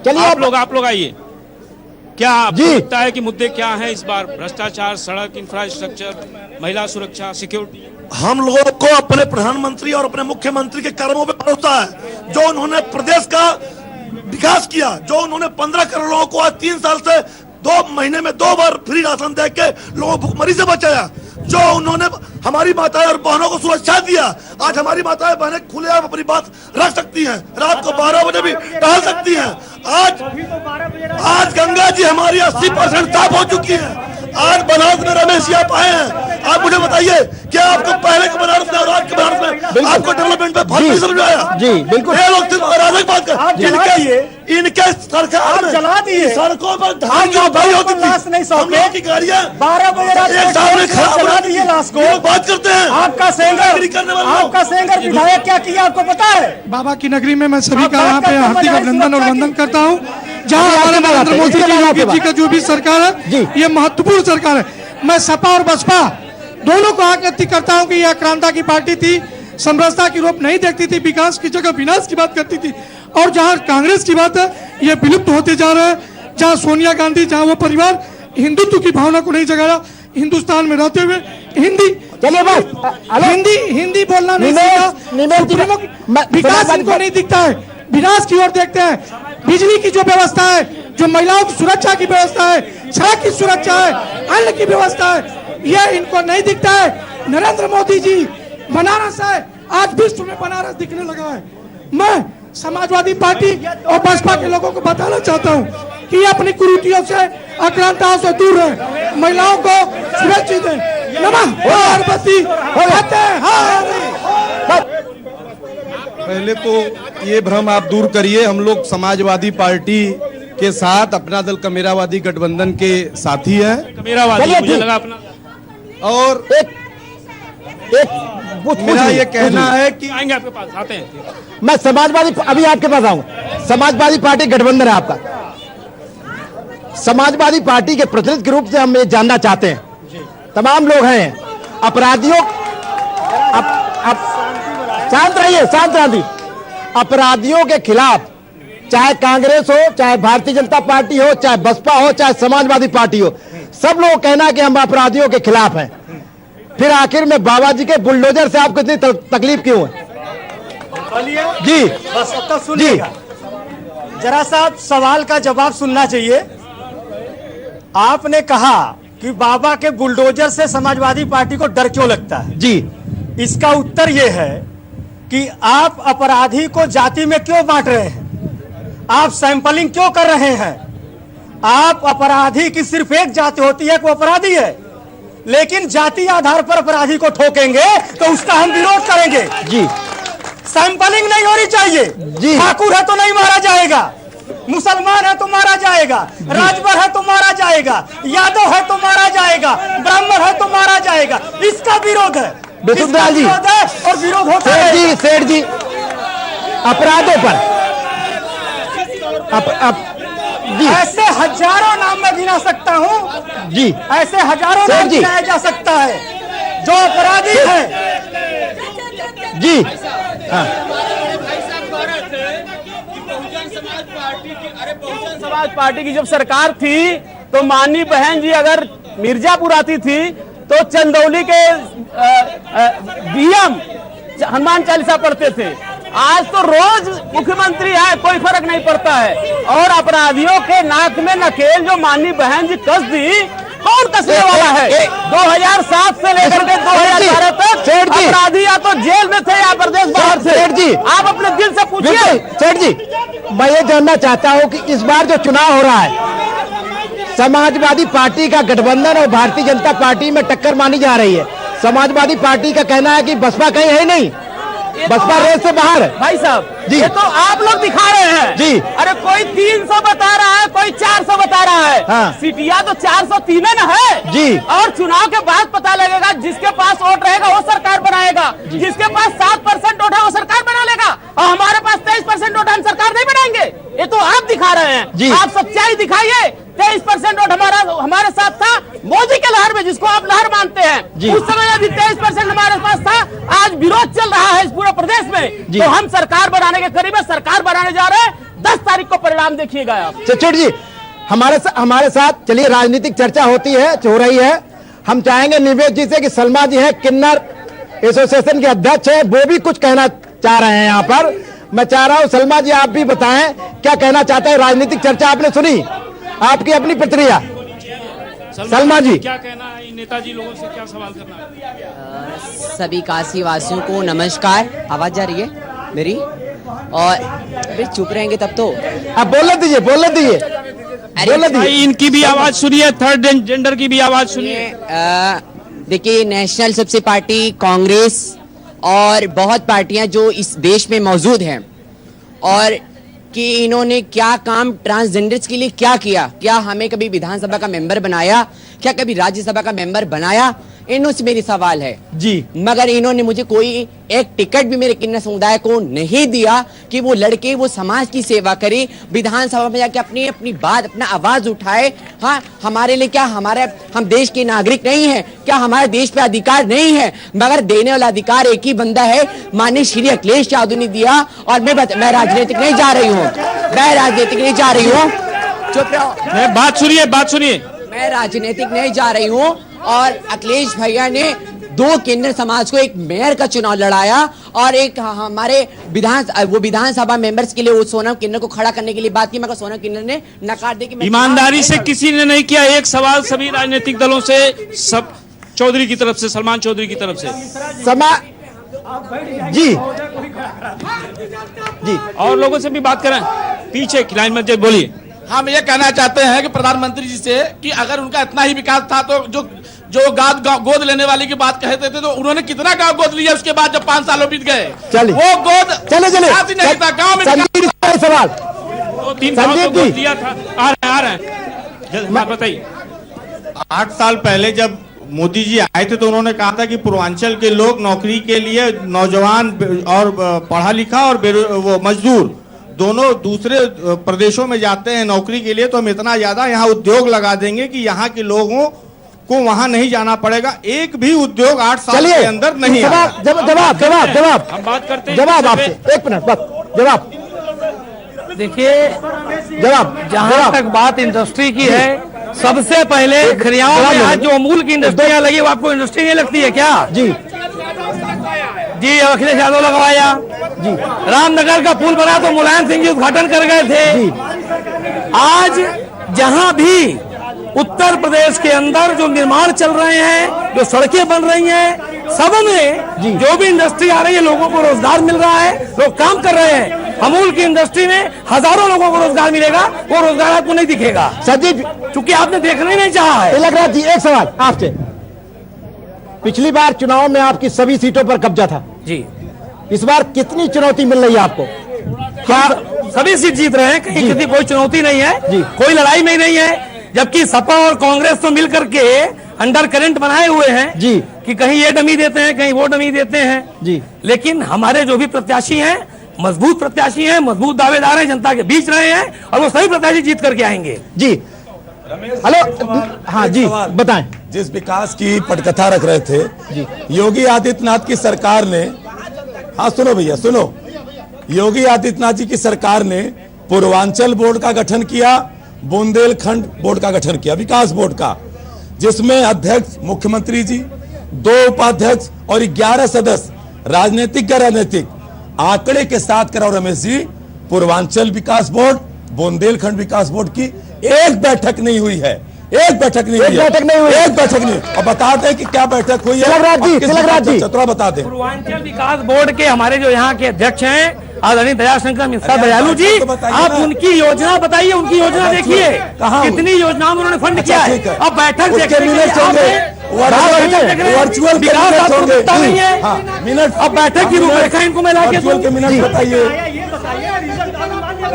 चलिए आप लोग आइए। क्या आपको लगता है कि मुद्दे क्या हैं इस बार? भ्रष्टाचार, सड़क, इंफ्रास्ट्रक्चर, महिला सुरक्षा, सिक्योरिटी। हम लोगों को अपने प्रधानमंत्री और अपने मुख्यमंत्री के कर्मों पे भरोसा है। जो उन्होंने प्रदेश का विकास किया, जो उन्होंने 15 करोड़ लोगों को आज 3 साल से 2 महीने में 2 बार फ्री राशन दे के लोगों को भुखमरी से बचाया, जो उन्होंने हमारी माताएं और बहनों को सुरक्षा दिया, आज हमारी माताएं बहनें खुलेआम अपनी बात रख सकती हैं, रात को 12 बजे भी टहल सकती हैं। आज गंगा जी हमारी 80% साफ हो चुकी है। आज बनारस में रमेश आप आए हैं, आप मुझे बताइए क्या आपको पहले के बनारस में और आज के बनारस में आपको डेवलपमेंट पे फर्क नहीं समझ में आया? जी बिल्कुल। ये लोग सिर्फ अराजक बात कर, इनके सरकार में जला दिए सड़कों पर धान की भाई होती थी, हम लोग की गाड़ियाँ 12 बजे रात एक सामने जला दिए लाश को। बात करते हैं। आपका सेंगर विधायक क्या किया आपको पता है? बाबा की नगरी में मैं सभी का यहाँ पे हार्दिक अभिनंदन और वंदन करता हूँ। जहाँ हमारे नरेंद्र मोदी जी का जो भी सरकार है, ये महत्वपूर्ण सरकार है। मैं सपा और बसपा दोनों को आकृति करता हूँ कि यह क्रांता की पार्टी थी, समरसता की रूप नहीं देखती थी, विकास की जगह विनाश की बात करती थी। और जहाँ कांग्रेस की बात है, ये विलुप्त होते जा रहा है। जहाँ सोनिया गांधी, जहाँ वो परिवार हिंदुत्व की भावना को नहीं जगाया, हिंदुस्तान में रहते हुए हिंदी बोलना नहीं सीखा, विकास इनको नहीं दिखता है, विनाश की ओर देखते हैं। बिजली की जो व्यवस्था है जो महिलाओं की सुरक्षा की व्यवस्था है, सड़क की सुरक्षा है, अन्न की व्यवस्था है, यह इनको नहीं दिखता है। नरेंद्र मोदी जी बनारस है, आज विश्व में बनारस दिखने लगा है। मैं समाजवादी पार्टी और बसपा के लोगों को बताना चाहता हूँ कि ये अपनी कुरीतियों से, आक्रांताओं से दूर रहे, महिलाओं को सुरक्षित है। नमः पार्वती पहले तो ये भ्रम आप दूर करिए, हम लोग समाजवादी पार्टी के साथ, अपना दल कमेरावादी गठबंधन के साथी है। कमेरावादी मुझे लगा अपना। और मेरा ये कहना है कि आएंगे आपके पास, आते हैं। मैं समाजवादी, अभी आपके पास आऊंगा। समाजवादी पार्टी गठबंधन है आपका। समाजवादी पार्टी के प्रतिनिधि के रूप से हम ये जानना चाहते हैं, तमाम लोग हैं अपराधियों, शांत रहिए, शांत रहिए। अपराधियों के खिलाफ चाहे कांग्रेस हो, चाहे भारतीय जनता पार्टी हो, चाहे बसपा हो, चाहे समाजवादी पार्टी हो, सब लोग कहना कि हम अपराधियों के खिलाफ हैं। फिर आखिर में बाबा जी के बुलडोजर से आपको इतनी तकलीफ क्यों है? जी बस अब तक सुनिएगा, जरा सा सवाल का जवाब सुनना चाहिए। आपने कहा कि बाबा के बुलडोजर से समाजवादी पार्टी को डर क्यों लगता है? जी, इसका उत्तर यह है कि आप अपराधी को जाति में क्यों बांट रहे हैं? आप सैंपलिंग क्यों कर रहे हैं? आप अपराधी की सिर्फ एक जाति होती है, वो अपराधी है, लेकिन जाति आधार पर अपराधी को ठोकेंगे तो उसका हम विरोध करेंगे। जी, सैंपलिंग नहीं होनी चाहिए। जी, ठाकुर है तो नहीं मारा जाएगा, मुसलमान है तो मारा जाएगा, राजभर है तो मारा जाएगा, यादव है तो मारा जाएगा, ब्राह्मण है तो मारा जाएगा। इसका विरोध है, विरोध जी, और विरोध होता है। सेठ जी, अपराधों पर जी, ऐसे हजारों नाम मैं गिना सकता हूँ जी, ऐसे हजारों नाम गिनाया जा सकता है जो अपराधी है जी। बहुजन समाज पार्टी की जब सरकार थी तो माननीय बहन जी अगर मिर्जापुर आती थी तो चंदौली के डीएम हनुमान चालीसा पढ़ते थे। आज तो रोज मुख्यमंत्री है, कोई फर्क नहीं पड़ता है। और अपराधियों के नाक में नकेल जो माननीय बहन जी कस दी, कौन कसने वाला है? 2007 से लेकर के 2012 तक अपराधी या तो जेल में थे या प्रदेश बाहर थे। सेठ जी, आप अपने दिल से पूछिए। सेठ जी, मैं ये जानना चाहता हूँ कि इस बार जो चुनाव हो रहा है, समाजवादी पार्टी का गठबंधन और भारतीय जनता पार्टी में टक्कर मानी जा रही है। समाजवादी पार्टी का कहना है कि बसपा कहीं है नहीं, बसपा रेस से बाहर है। भाई साहब जी, ये तो आप लोग दिखा रहे हैं जी। अरे कोई 300 बता रहा है, कोई 400 बता रहा है। हाँ। सीटियां तो 403 न है जी। और चुनाव के बाद पता लगेगा, जिसके पास वोट रहेगा वो सरकार बनाएगा, जिसके पास 7% वोट है वो सरकार बना लेगा, और हमारे पास 23% वोट, हम सरकार नहीं बनाएंगे। ये तो आप दिखा रहे हैं, आप सच्चाई दिखाइए। 23% वोट हमारे साथ था मोदी के लहर में, जिसको आप लहर मानते हैं। उस समय यदि 23% हमारे पास था, आज विरोध चल रहा है इस पूरे प्रदेश में, तो हम सरकार बनाने के करीब है, सरकार बनाने जा रहे हैं। 10 तारीख को परिणाम देखिएगा आप। चचोट जी, हमारे साथ चलिए राजनीतिक चर्चा होती है, हो रही है। हम चाहेंगे निवेश जी से कि सलमा जी हैं, किन्नर एसोसिएशन के अध्यक्ष हैं, वो भी कुछ कहना चाह रहे हैं यहाँ पर। मैं चाह रहा हूँ सलमा जी आप भी बताएं क्या कहना चाहते हैं। राजनीतिक चर्चा आपने सुनी, आपकी अपनी प्रतिक्रिया। सलमा जी, क्या कहना है? नेताजी लोगों से क्या सवाल करना है? सभी काशी वासियों को नमस्कार। आवाज जा रही है मेरी? और फिर चुप रहेंगे तब तो आप बोलने दीजिए, बोलने दीजिए, बोलने दीजिए। इनकी भी आवाज सुनिए, थर्ड जेंडर की भी आवाज सुनिए। देखिए, नेशनल सबसे पार्टी कांग्रेस और बहुत पार्टियां जो इस देश में मौजूद हैं, और कि इन्होंने क्या काम ट्रांसजेंडर्स के लिए क्या किया? क्या हमें कभी विधानसभा का मेंबर बनाया? क्या कभी राज्यसभा का मेंबर बनाया? इनसे मेरी सवाल है जी। मगर इन्होंने मुझे कोई एक टिकट भी मेरे किन्नर समुदाय को नहीं दिया कि वो लड़के वो समाज की सेवा करे, विधानसभा में जाके अपनी अपनी बात, अपना आवाज उठाए। हाँ, हमारे लिए क्या, हम देश के नागरिक नहीं है क्या? हमारे देश पे अधिकार नहीं है? मगर देने वाला अधिकार एक ही बंदा है, माननीय श्री अखिलेश यादव ने दिया। और मैं राजनीतिक नहीं जा रही हूँ, मैं राजनीतिक नहीं जा रही हूँ। चुप रहो, बात सुनिए, बात सुनिए। मैं राजनीतिक नहीं जा रही हूँ। और अखिलेश भैया ने 2 किन्नर समाज को एक मेयर का चुनाव लड़ाया और एक हमारे विधानसभा मेंबर्स के लिए वो सोनम किन्नर को खड़ा करने के लिए बात की, मगर सोनम किन्नर ने नकार दे कि ईमानदारी से किसी ने नहीं किया। एक सवाल सभी राजनीतिक दलों से, सब चौधरी की तरफ से, सलमान चौधरी की तरफ से जी और लोगों से भी बात करें, पीछे लाइन में बोलिए। हम ये कहना चाहते हैं कि प्रधानमंत्री जी से कि अगर उनका इतना ही विकास था तो जो गोद लेने वाली की बात कहते थे तो उन्होंने कितना गांव गोद लिया उसके बाद जब 5 सालों बीत गए, वो गोद चले नहीं था गांव में। सवाल 2-3 गांव को गोद दिया था। आ रहे हैं बताइए। 8 साल पहले जब मोदी जी आए थे तो उन्होंने कहा था कि पूर्वांचल के लोग नौकरी के लिए, नौजवान और पढ़ा लिखा और वो मजदूर दोनों दूसरे प्रदेशों में जाते हैं नौकरी के लिए, तो हम इतना ज्यादा यहाँ उद्योग लगा देंगे कि यहाँ के लोगों को वहाँ नहीं जाना पड़ेगा। एक भी उद्योग 8 साल के अंदर नहीं आया। जवाब हम बात करते हैं जवाब आपसे, 1 मिनट बस जवाब। देखिए, जहां तक बात इंडस्ट्री की है, सबसे पहले खरियाओं में आज जो अमूल की इंडस्ट्रियां लगी, वो आपको इंडस्ट्री नहीं लगती है क्या? जी अखिलेश यादव लगवाया जी। रामनगर का पुल बना तो मुलायम सिंह जी उद्घाटन कर गए थे। आज जहां भी उत्तर प्रदेश के अंदर जो निर्माण चल रहे हैं, जो सड़कें बन रही हैं, सब में जो भी इंडस्ट्री आ रही है, लोगों को रोजगार मिल रहा है, लोग काम कर रहे हैं। अमूल की इंडस्ट्री में हजारों लोगों को रोजगार मिलेगा, वो रोजगार आपको नहीं दिखेगा संदीप, चूंकि आपने देखना ही नहीं चाहा है। तिलकराज जी, एक सवाल आपसे। पिछली बार चुनाव में आपकी सभी सीटों पर कब्जा था जी, इस बार कितनी चुनौती मिल रही है आपको? क्या सभी सीट जीत रहे हैं? कहीं किसी कोई चुनौती नहीं है जी, कोई लड़ाई में नहीं है। जबकि सपा और कांग्रेस तो मिलकर के अंडर करंट बनाए हुए हैं जी कि कहीं ये डमी देते हैं, कहीं वो डमी देते हैं जी। लेकिन हमारे जो भी प्रत्याशी हैं, मजबूत प्रत्याशी हैं, मजबूत दावेदार हैं, जनता के बीच रहे हैं और वो सभी प्रत्याशी जीत करके आएंगे जी। हेलो, हाँ जी बताएं। जिस विकास की पटकथा रख रहे थे जी, योगी आदित्यनाथ की सरकार ने, हाँ सुनो भैया सुनो, योगी आदित्यनाथ जी की सरकार ने पूर्वांचल बोर्ड का गठन किया, बुंदेलखंड बोर्ड का गठन किया, विकास बोर्ड का, जिसमें अध्यक्ष मुख्यमंत्री जी, 2 उपाध्यक्ष और 11 सदस्य, राजनीतिक गैर राजनीतिक, आंकड़े के साथ कराओ रमेश जी। पूर्वांचल विकास बोर्ड, बुंदेलखंड विकास बोर्ड की एक बैठक नहीं हुई है, एक बैठक नहीं हुई है, एक बैठक नहीं। और बता दें कि क्या बैठक हुई है, चतुरा बता दें। पूर्वांचल विकास बोर्ड के हमारे जो यहाँ के अध्यक्ष हैं आदरणीय दयाशंकर मिश्रा दयालु जी, आप उनकी योजना बताइए, उनकी योजना देखिए कितनी योजनाओं में उन्होंने फंड किया है। अब बैठक वर्चुअल नहीं है, अब बैठक की रूपरेखा इनको मैं लाके के मिनट बताइए,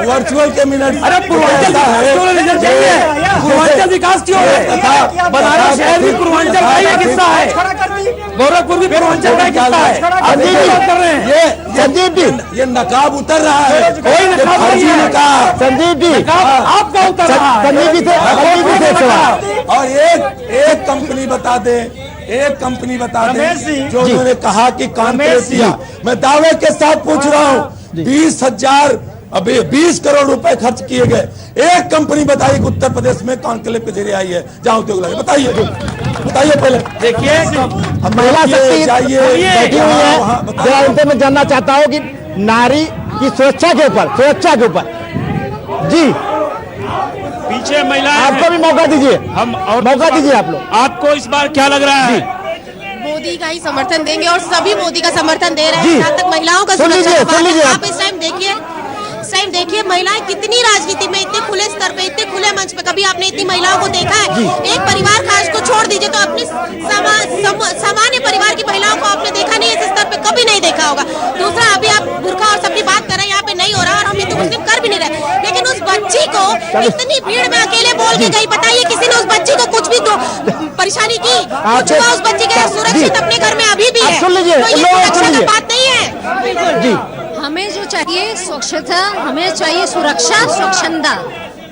वर्चुअल के मिनट। अरे पूर्वांचल विकास क्यों है? बनारस शहर भी पूर्वांचल का ही एक हिस्सा है, गोरखपुर भी पूर्वांचल का एक हिस्सा है। आप ये बात कर रहे हैं, संदीप जी ये नकाब उतर रहा है, कोई नकाब नहीं है संदीप जी, आपका उतर रहा है। संदीप जी से और एक कंपनी बता दे, एक कंपनी बता दे जो उन्होंने कहा कि कांग्रेस किया। मैं दावे के साथ पूछ रहा हूँ, 20 करोड़ रुपए खर्च किए गए, एक कंपनी बताइए कि उत्तर प्रदेश में कॉन्क्लेव के जरिए आई है जहां उद्योग लगे, बताइए पहले। देखिए महिला शक्ति बैठी हुई है, उनसे मैं जानना चाहता हूँ कि नारी की सुरक्षा के ऊपर जी, पीछे महिलाएं, आपको भी मौका दीजिए, हम और मौका दीजिए आप लोग। आपको इस बार क्या लग रहा है? मोदी का ही समर्थन देंगे और सभी मोदी का समर्थन दे रहे हैं। जहाँ तक महिलाओं का सुरक्षा का बात है, आप इस टाइम देखिए महिलाएं कितनी राजनीति में इतने खुले स्तर पे, इतने खुले मंच पे कभी आपने इतनी महिलाओं को देखा है? एक परिवार खास को छोड़ दीजिए तो अपनी सामान्य परिवार की महिलाओं को आपने देखा नहीं, इस स्तर पे कभी नहीं देखा होगा। दूसरा, अभी आप बुर्का और सबकी बात कर रहे हैं, यहाँ पे नहीं हो रहा और हम हिंदू मुस्लिम कर भी नहीं रहे, लेकिन उस बच्ची को इतनी भीड़ में अकेले बोल के गई, बताइए किसी ने उस बच्ची को कुछ भी परेशानी की? कुछ हुआ? उस बच्ची के सुरक्षित अपने घर में अभी भी है, तो ये सुरक्षा का बात नहीं है। हमें जो चाहिए स्वच्छता, हमें चाहिए सुरक्षा, स्वच्छंदा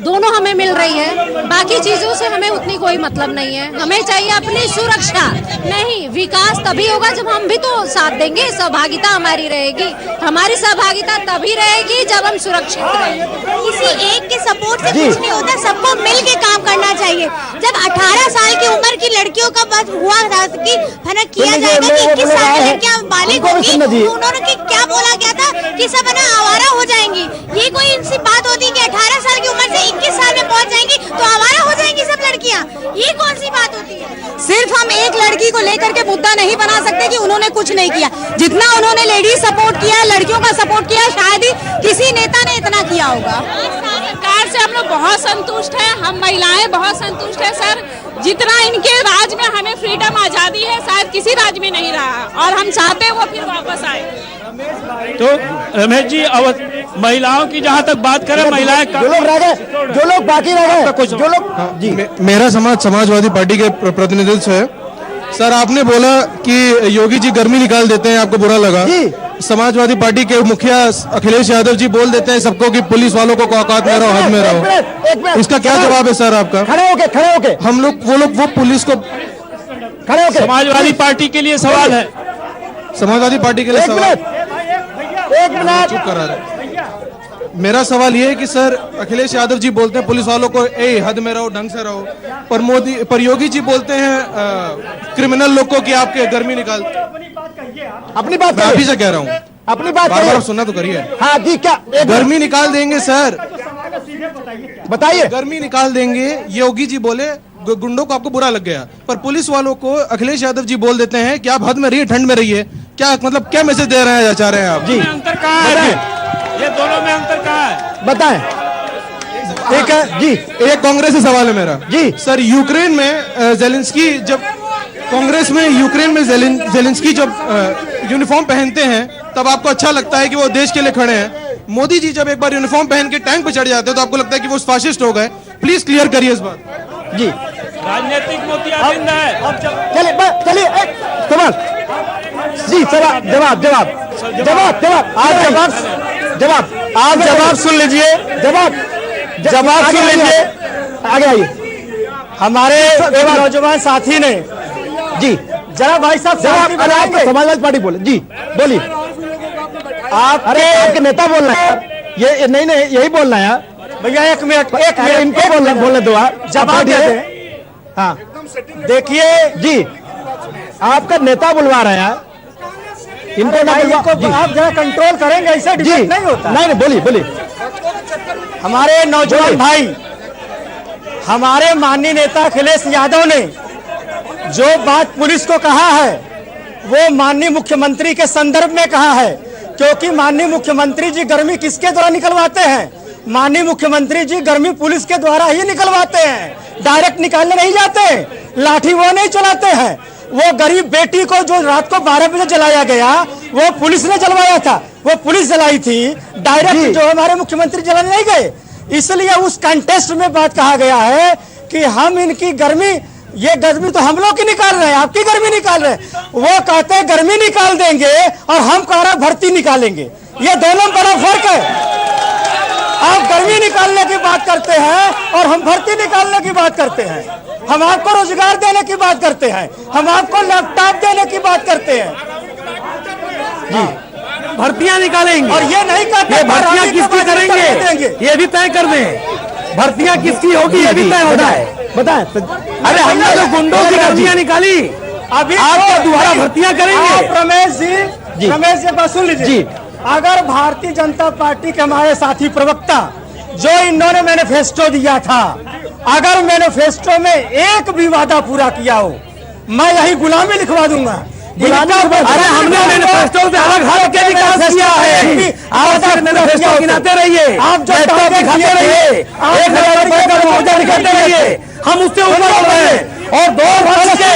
दोनों हमें मिल रही है, बाकी चीजों से हमें उतनी कोई मतलब नहीं है। हमें चाहिए अपनी सुरक्षा, नहीं विकास तभी होगा जब हम भी तो साथ देंगे, सहभागिता हमारी रहेगी। हमारी सहभागिता तभी रहेगी जब हम सुरक्षित रहेंगे। किसी एक के सपोर्ट से कुछ नहीं होता, सबको मिल के काम करना चाहिए। जब 18 साल की उम्र की लड़कियों का बस हुआ था कि फना किया जाएगा कि 21 साल की लड़कियां बालिग होंगी, तो उन्होंने क्या बोला गया था कि सब है ना आवारा हो जाएंगी। ये कोई इनसी बात होती है कि 18 साल की उम्र से 21 साल में पहुंच जाएंगी तो आवारा हो जाएंगी सब लड़कियां? ये कौन सी बात होती है? सिर्फ हम एक लड़की को लेकर के मुद्दा नहीं बना सकते कि उन्होंने कुछ नहीं किया। जितना उन्होंने लेडीज सपोर्ट किया, लड़कियों का सपोर्ट किया, शायद ही किसी नेता ने इतना किया होगा। सरकार से हम लोग बहुत संतुष्ट हैं, हम महिलाएं बहुत संतुष्ट हैं सर। जितना इनके राज में हमें फ्रीडम आजादी है शायद किसी राज में नहीं रहा, और हम चाहते हैं वो फिर वापस आए। तो रमेश जी, महिलाओं की जहाँ तक बात करें, महिलाएं जो लोग बाकी रह गए, जो लोग जी मेरा समाजवादी पार्टी के प्रतिनिधित्व है। सर, आपने बोला कि योगी जी गर्मी निकाल देते हैं, आपको बुरा लगा। समाजवादी पार्टी के मुखिया अखिलेश यादव जी बोल देते हैं सबको कि पुलिस वालों को औकात में रहो, हद में रहो। इसका क्या जवाब है सर आपका? खड़े होके हम लोग वो पुलिस को खड़े होके समाजवादी पार्टी के लिए सवाल है, समाजवादी पार्टी के लिए सवाल। एक मिनट चुप करा रहे। मेरा सवाल ये है कि सर, अखिलेश यादव जी बोलते हैं पुलिस वालों को हद में रहो, ढंग से रहो, पर योगी जी बोलते हैं क्रिमिनल लोग को कि आपके गर्मी निकाल। अपनी बात मैं अभी से कह रहा हूँ, अपनी बात बार बार सुनना तो करिए। हाँ जी, क्या गर्मी निकाल देंगे सर? बताइए। गर्मी निकाल देंगे, योगी जी बोले गुंडों को आपको बुरा लग गया, पर पुलिस वालों को अखिलेश यादव जी बोल देते हैं कि आप हद में रहिए, ठंड में रहिए। क्या मतलब क्या मैसेज दे रहे हैं, चाह रहे हैं आप? जी, अंतर कहाँ है? ये दोनों में अंतर कहाँ है बताएं। एक है जी, एक कांग्रेस से सवाल है मेरा जी। सर, यूक्रेन में जेलेंस्की जब कांग्रेस में यूक्रेन में जेलेंस्की जब यूनिफॉर्म पहनते हैं तब आपको अच्छा लगता है कि वो देश के लिए खड़े हैं। मोदी जी जब एक बार यूनिफॉर्म पहन के टैंक पे चढ़ जाते हैं तो आपको लगता है कि वो फाशिस्ट हो गए। प्लीज क्लियर करिए इस बात। जी, राजनीतिक मोतियाबिंद है। चलिए सवाल जी, जवाब आप जवाब सुन लीजिए, जवाब सुन लीजिए, आगे आइए। हमारे नौजवान साथी ने जी, जरा भाई साहब समाजवादी पार्टी बोले जी, बोलिए। आपके नेता बोलना है ये नहीं यही बोलना है भैया। एक मिनट इनको बोलने दो, आप जवाब देते हैं। हाँ, देखिए जी, आपका नेता बुलवा रहा है, इनको ना बुलवा, आप जरा कंट्रोल करेंगे, ऐसे डिबेट नहीं होता। नहीं, बोलिए। हमारे नौजवान भाई, हमारे माननीय नेता अखिलेश यादव ने जो बात पुलिस को कहा है वो माननीय मुख्यमंत्री के संदर्भ में कहा है, क्योंकि माननीय मुख्यमंत्री जी गर्मी किसके द्वारा निकलवाते हैं? माननीय मुख्यमंत्री जी गर्मी पुलिस के द्वारा ही निकलवाते हैं, डायरेक्ट निकालने नहीं जाते, लाठी वो नहीं चलाते हैं। वो गरीब बेटी को जो रात को 12 बजे जलाया गया वो पुलिस ने जलवाया था, वो पुलिस जलाई थी, डायरेक्ट जो हमारे मुख्यमंत्री जलाने नहीं गए। इसलिए उस कंटेस्ट में बात कहा गया है कि हम इनकी गर्मी, ये गर्मी तो हम लोग की निकाल रहे हैं, आपकी गर्मी निकाल रहे हैं। वो कहते हैं गर्मी निकाल देंगे और हम कह रहे हैं भर्ती निकालेंगे। ये दोनों में बड़ा फर्क है। आप गर्मी निकालने की बात करते हैं और हम भर्ती निकालने की बात करते हैं। हम आपको रोजगार देने की बात करते हैं, हम आपको लैपटॉप देने की बात करते हैं जी। भर्तियां निकालेंगे और ये नहीं कहते भर्तियां किसकी करेंगे, ये भी तय कर दें। भर्तियां किसकी होगी ये भी तय हो जाए। बताएं। अरे हमने तो गुंडों की भर्तियां निकाली, अभी आपको दोबारा भर्तियां करेंगे। रमेश जी बात सुन लीजिए जी। अगर भारतीय जनता पार्टी के हमारे साथी प्रवक्ता जो इन्होंने मैनिफेस्टो दिया था, अगर मैनिफेस्टो में एक भी वादा पूरा किया हो, मैं यही गुलामी लिखवा दूंगा। अरे हमने मैनिफेस्टो से अलग हट के विकास किया है। आप मैनिफेस्टो गिनाते रहिए, आप जो दिखाते रहिए, 1000 रुपए का मुआवजा दिखाते रहिए, हम उससे ऊपर हो गए। और 2 वर्ष के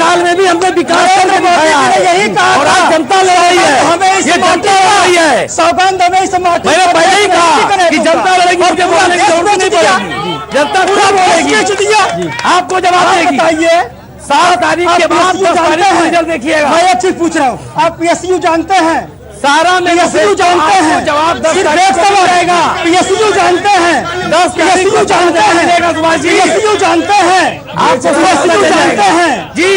काल में भी हमने विकास करके दिखाया है। यही कहा और आज जनता लड़ाई है, ये जनता लड़ाई है। सौगंध हमें मैंने पहले ही कहा कि जनता लड़ेगी, मुझे बोलने की जरूरत नहीं पड़ेगी, जनता पूरा बोलेगी, आपको जवाब देगी। बताइए 7 तारीख के बाद 10 तारीख को रिजल्ट देखिएगा। मैं एक चीज पूछ रहा हूँ, आप पीएसयू जानते हैं? सारा पीएसयू जानते हैं, जवाब 10 तारीख को मिलेगा। पीएसयू जानते हैं, 10 पीएसयू जानते हैं, पीएसयू जानते हैं, पीएसयू जानते हैं जी।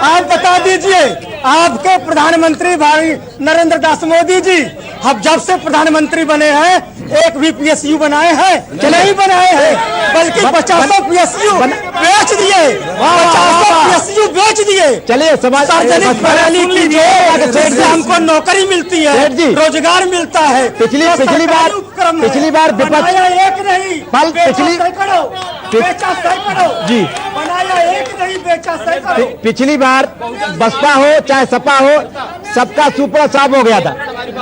आप बता दीजिए, आपके प्रधानमंत्री भाई नरेंद्र दास मोदी जी हम जब से प्रधानमंत्री बने हैं एक भी PSU बनाए हैं नहीं बनाए हैं, बल्कि 50 PSU बेच दिए, 50 PSU बेच दिए। चलिए सार्वजनिक प्रणाली की जो हमको नौकरी मिलती है, रोजगार मिलता है। पिछली बार विपक्ष एक नहीं जी बनाया एक नहीं बेचा सैकड़ों। पिछली बार बसपा हो चाहे सपा हो, सबका सुपड़ा साफ हो गया था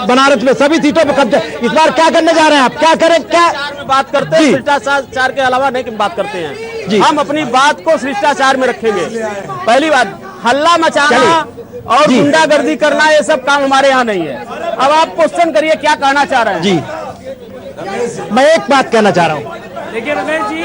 बनारस में, सभी सीटों पर कब्जा। इस बार क्या करने जा रहे हैं आप, क्या करें? क्या बात करते हैं शिष्टाचार के अलावा नहीं बात करते हैं जी। हम अपनी बात को शिष्टाचार में रखेंगे। पहली बात, हल्ला मचाना और गुंडागर्दी करना ये सब काम हमारे यहाँ नहीं है। अब आप क्वेश्चन करिए क्या कहना चाह रहे हैं जी। मैं एक बात कहना चाह रहा हूँ, देखिए रमेश जी,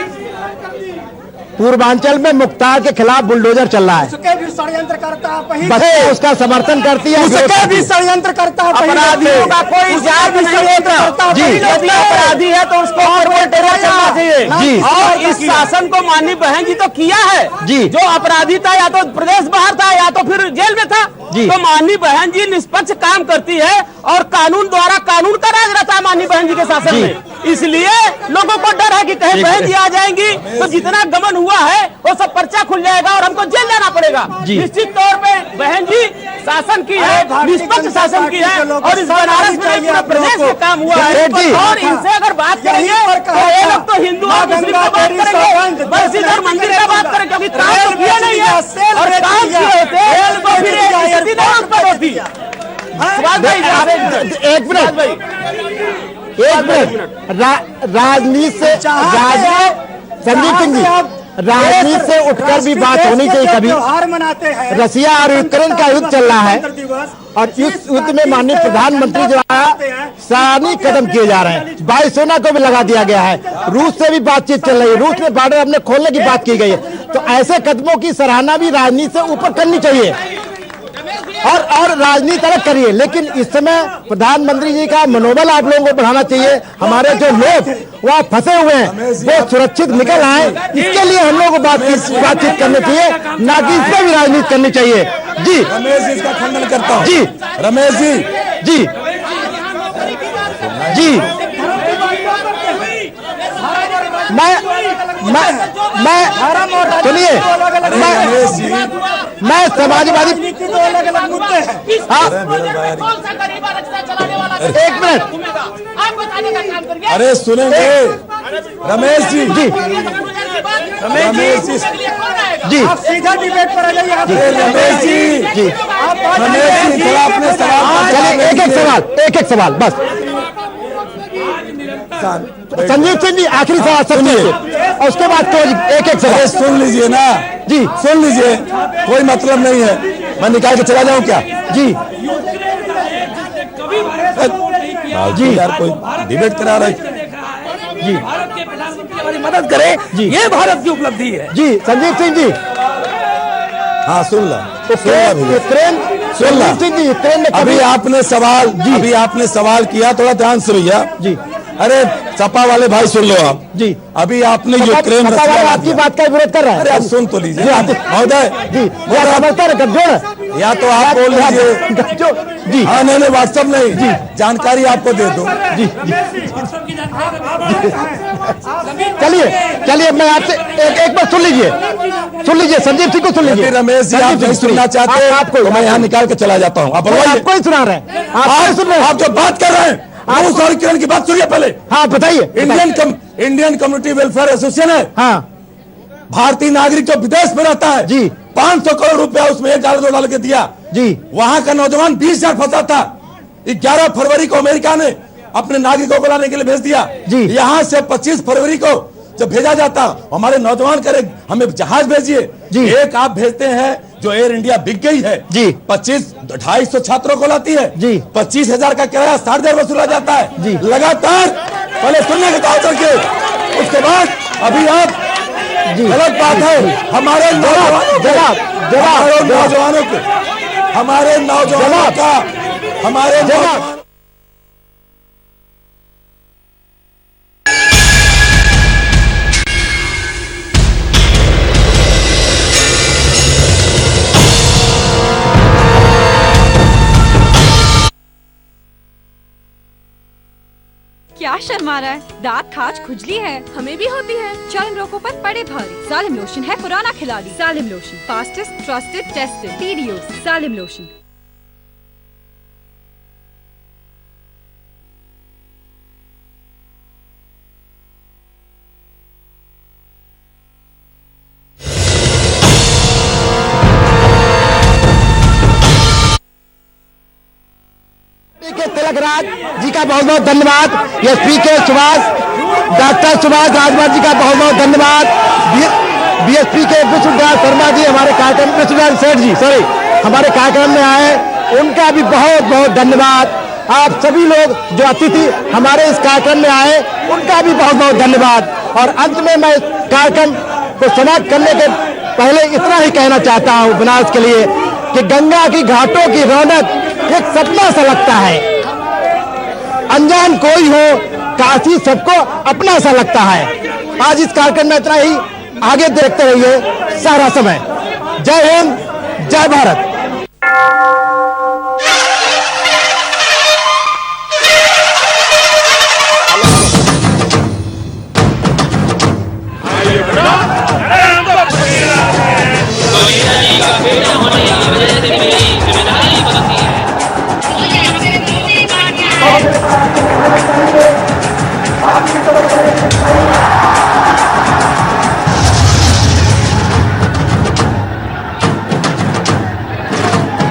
पूर्वांचल में मुख्तार के खिलाफ बुलडोजर चल रहा है, उसके भी षड्यंत्र करता है, बसपा उसका समर्थन करती है, उसके भी षड्यंत्र करता है। अपराधियों का कोई जात नहीं होता जी। यदि अपराधी है तो उसको टेरर करना चाहिए जी। और इस शासन को माननीय बहन जी तो किया है जी। जो अपराधी था या तो प्रदेश बाहर था या तो फिर जेल में था जी। तो माननीय बहन जी निष्पक्ष काम करती है और कानून द्वारा कानून का राज रहता है माननीय बहन जी के शासन में। इसलिए लोगों को डर है कि कहीं बहन जी आ जाएंगी तो जितना गमन हुआ है वो सब पर्चा खुल जाएगा और हमको जेल जाना पड़ेगा। निश्चित तौर पे बहन जी शासन की है, निष्पक्ष शासन की है और इस बनारस में पूरे प्रदेश में काम हुआ है। और इनसे अगर बात करेंगे तो ये लोग तो हिंदू और मुस्लिम का बात करेंगे, बस इधर मंदिर का बात करें, क्योंकि काम तो किया नहीं है और काम किए होते तो फिर स्थिति नहीं उत्पन्न होती। एक मिनट राजनीति से संजीव सिंह जी, राजनीति से उठकर भी बात होनी चाहिए। कभी त्योहार मनाते हैं, रसिया और यूक्रेन का युद्ध चल रहा है और इस युद्ध में माननीय प्रधानमंत्री जो है सराहनीय कदम किए जा रहे हैं। वायुसेना को भी लगा दिया गया है, रूस से भी बातचीत चल रही है, रूस में बॉर्डर अपने खोलने की बात की गई है। तो ऐसे कदमों की सराहना भी राजनीति से ऊपर करनी चाहिए और राजनीति अलग करिए। लेकिन इस समय प्रधानमंत्री जी का मनोबल आप लोगों को बढ़ाना चाहिए। हमारे जो लोग वहाँ फंसे हुए हैं वो सुरक्षित निकल आए, इसके लिए हम लोगों को बातचीत करनी चाहिए, ना कि इसमें भी राजनीति करनी चाहिए जी। रमेश जी इसका खंडन करता हूँ जी। रमेश जी जी जी सुनिए, मैं समाजवादी अलग अलग मुद्दे हैं। एक मिनट, अरे सुनेंगे रमेश जी जी जी आप सीधा डिबेट पर आ जाइए। रमेश जी थोड़ा अपने सवाल, एक सवाल बस। संजीव सिंह जी आखिरी सवाल सुनिए और उसके बाद तो एक सवाल सुन लीजिए ना जी, सुन लीजिए, कोई मतलब नहीं है, मैं निकाल के चला जाऊं क्या जी जी यार, कोई डिबेट करा रहा है जी। भारत के प्रधानमंत्री हमारी मदद करे जी, ये भारत की उपलब्धि है जी। संजीव सिंह जी हाँ सुन ला, यूक्रेन सुन ला। सिंह जी यूक्रेन में अभी आपने सवाल किया, थोड़ा ध्यान से भैया जी। अरे सपा वाले भाई सुन लो आप जी। अभी आपने यूक्रेन आपकी बात का विरोध कर रहा है। अरे आप सुन तो लीजिए महोदय जी, या तो आप बोल लीजिए जी। हाँ नहीं व्हाट्सएप नहीं जी, जानकारी आपको दे दो जी। चलिए मैं आपसे एक बार सुन लीजिए संजीव सिंह को सुन लीजिए। रमेश जी आप नहीं सुनना चाहते आपको, मैं यहाँ निकाल के चला जाता हूँ। आप आपको ही सुना रहे हैं, आप जो बात कर रहे हैं रूस और यूक्रेन की बात सुनिए पहले। हाँ बताइए। इंडियन कम्युनिटी वेलफेयर एसोसिएशन है, हाँ भारतीय नागरिक जो विदेश में रहता है जी, 500 करोड़ रुपया उसमें $1 के दिया जी। वहां का नौजवान 20,000 फंसा था, 11 फरवरी को अमेरिका ने अपने नागरिकों को लाने के लिए भेज दिया जी। यहाँ से 25 फरवरी को जब भेजा जाता हमारे नौजवान करे हमें जहाज भेजिए जी। एक आप भेजते हैं जो एयर इंडिया बिक गई है जी, 250 छात्रों को लाती है जी, 25,000 का किराया 60,000 वसूला जाता है जी। लगातार पहले सुनने के बाद करके उसके बाद अभी आप गलत बात है। हमारे नौजवानों को हमारे क्या शर्मा रहा है? दांत खाज खुजली है, हमें भी होती है। चर्म रोगों पर पड़े भारी। सालिम लोशन है पुराना खिलाड़ी। Salim lotion, fastest, trusted, tested, TDOs। Salim lotion. Tilakraj ji का बहुत बहुत धन्यवाद। एसपी के डॉक्टर सुभाष राजभर जी का बहुत बहुत धन्यवाद। बीएसपी के विष्णुदयाल शर्मा जी हमारे कार्यक्रम, विष्णुदयाल सेठ जी सॉरी, हमारे कार्यक्रम में आए, उनका भी बहुत बहुत धन्यवाद। आप सभी लोग जो अतिथि हमारे इस कार्यक्रम में आए, उनका भी बहुत बहुत धन्यवाद। और अंत में मैं इस कार्यक्रम को समाप्त करने के पहले इतना ही कहना चाहता हूँ बनारस के लिए कि गंगा की घाटों की रौनक एक सपना सा लगता है। अनजान कोई हो, काशी सबको अपना सा लगता है। आज इस कार्यक्रम में इतना ही, आगे देखते रहिए सारा समय। जय हिंद, जय भारत।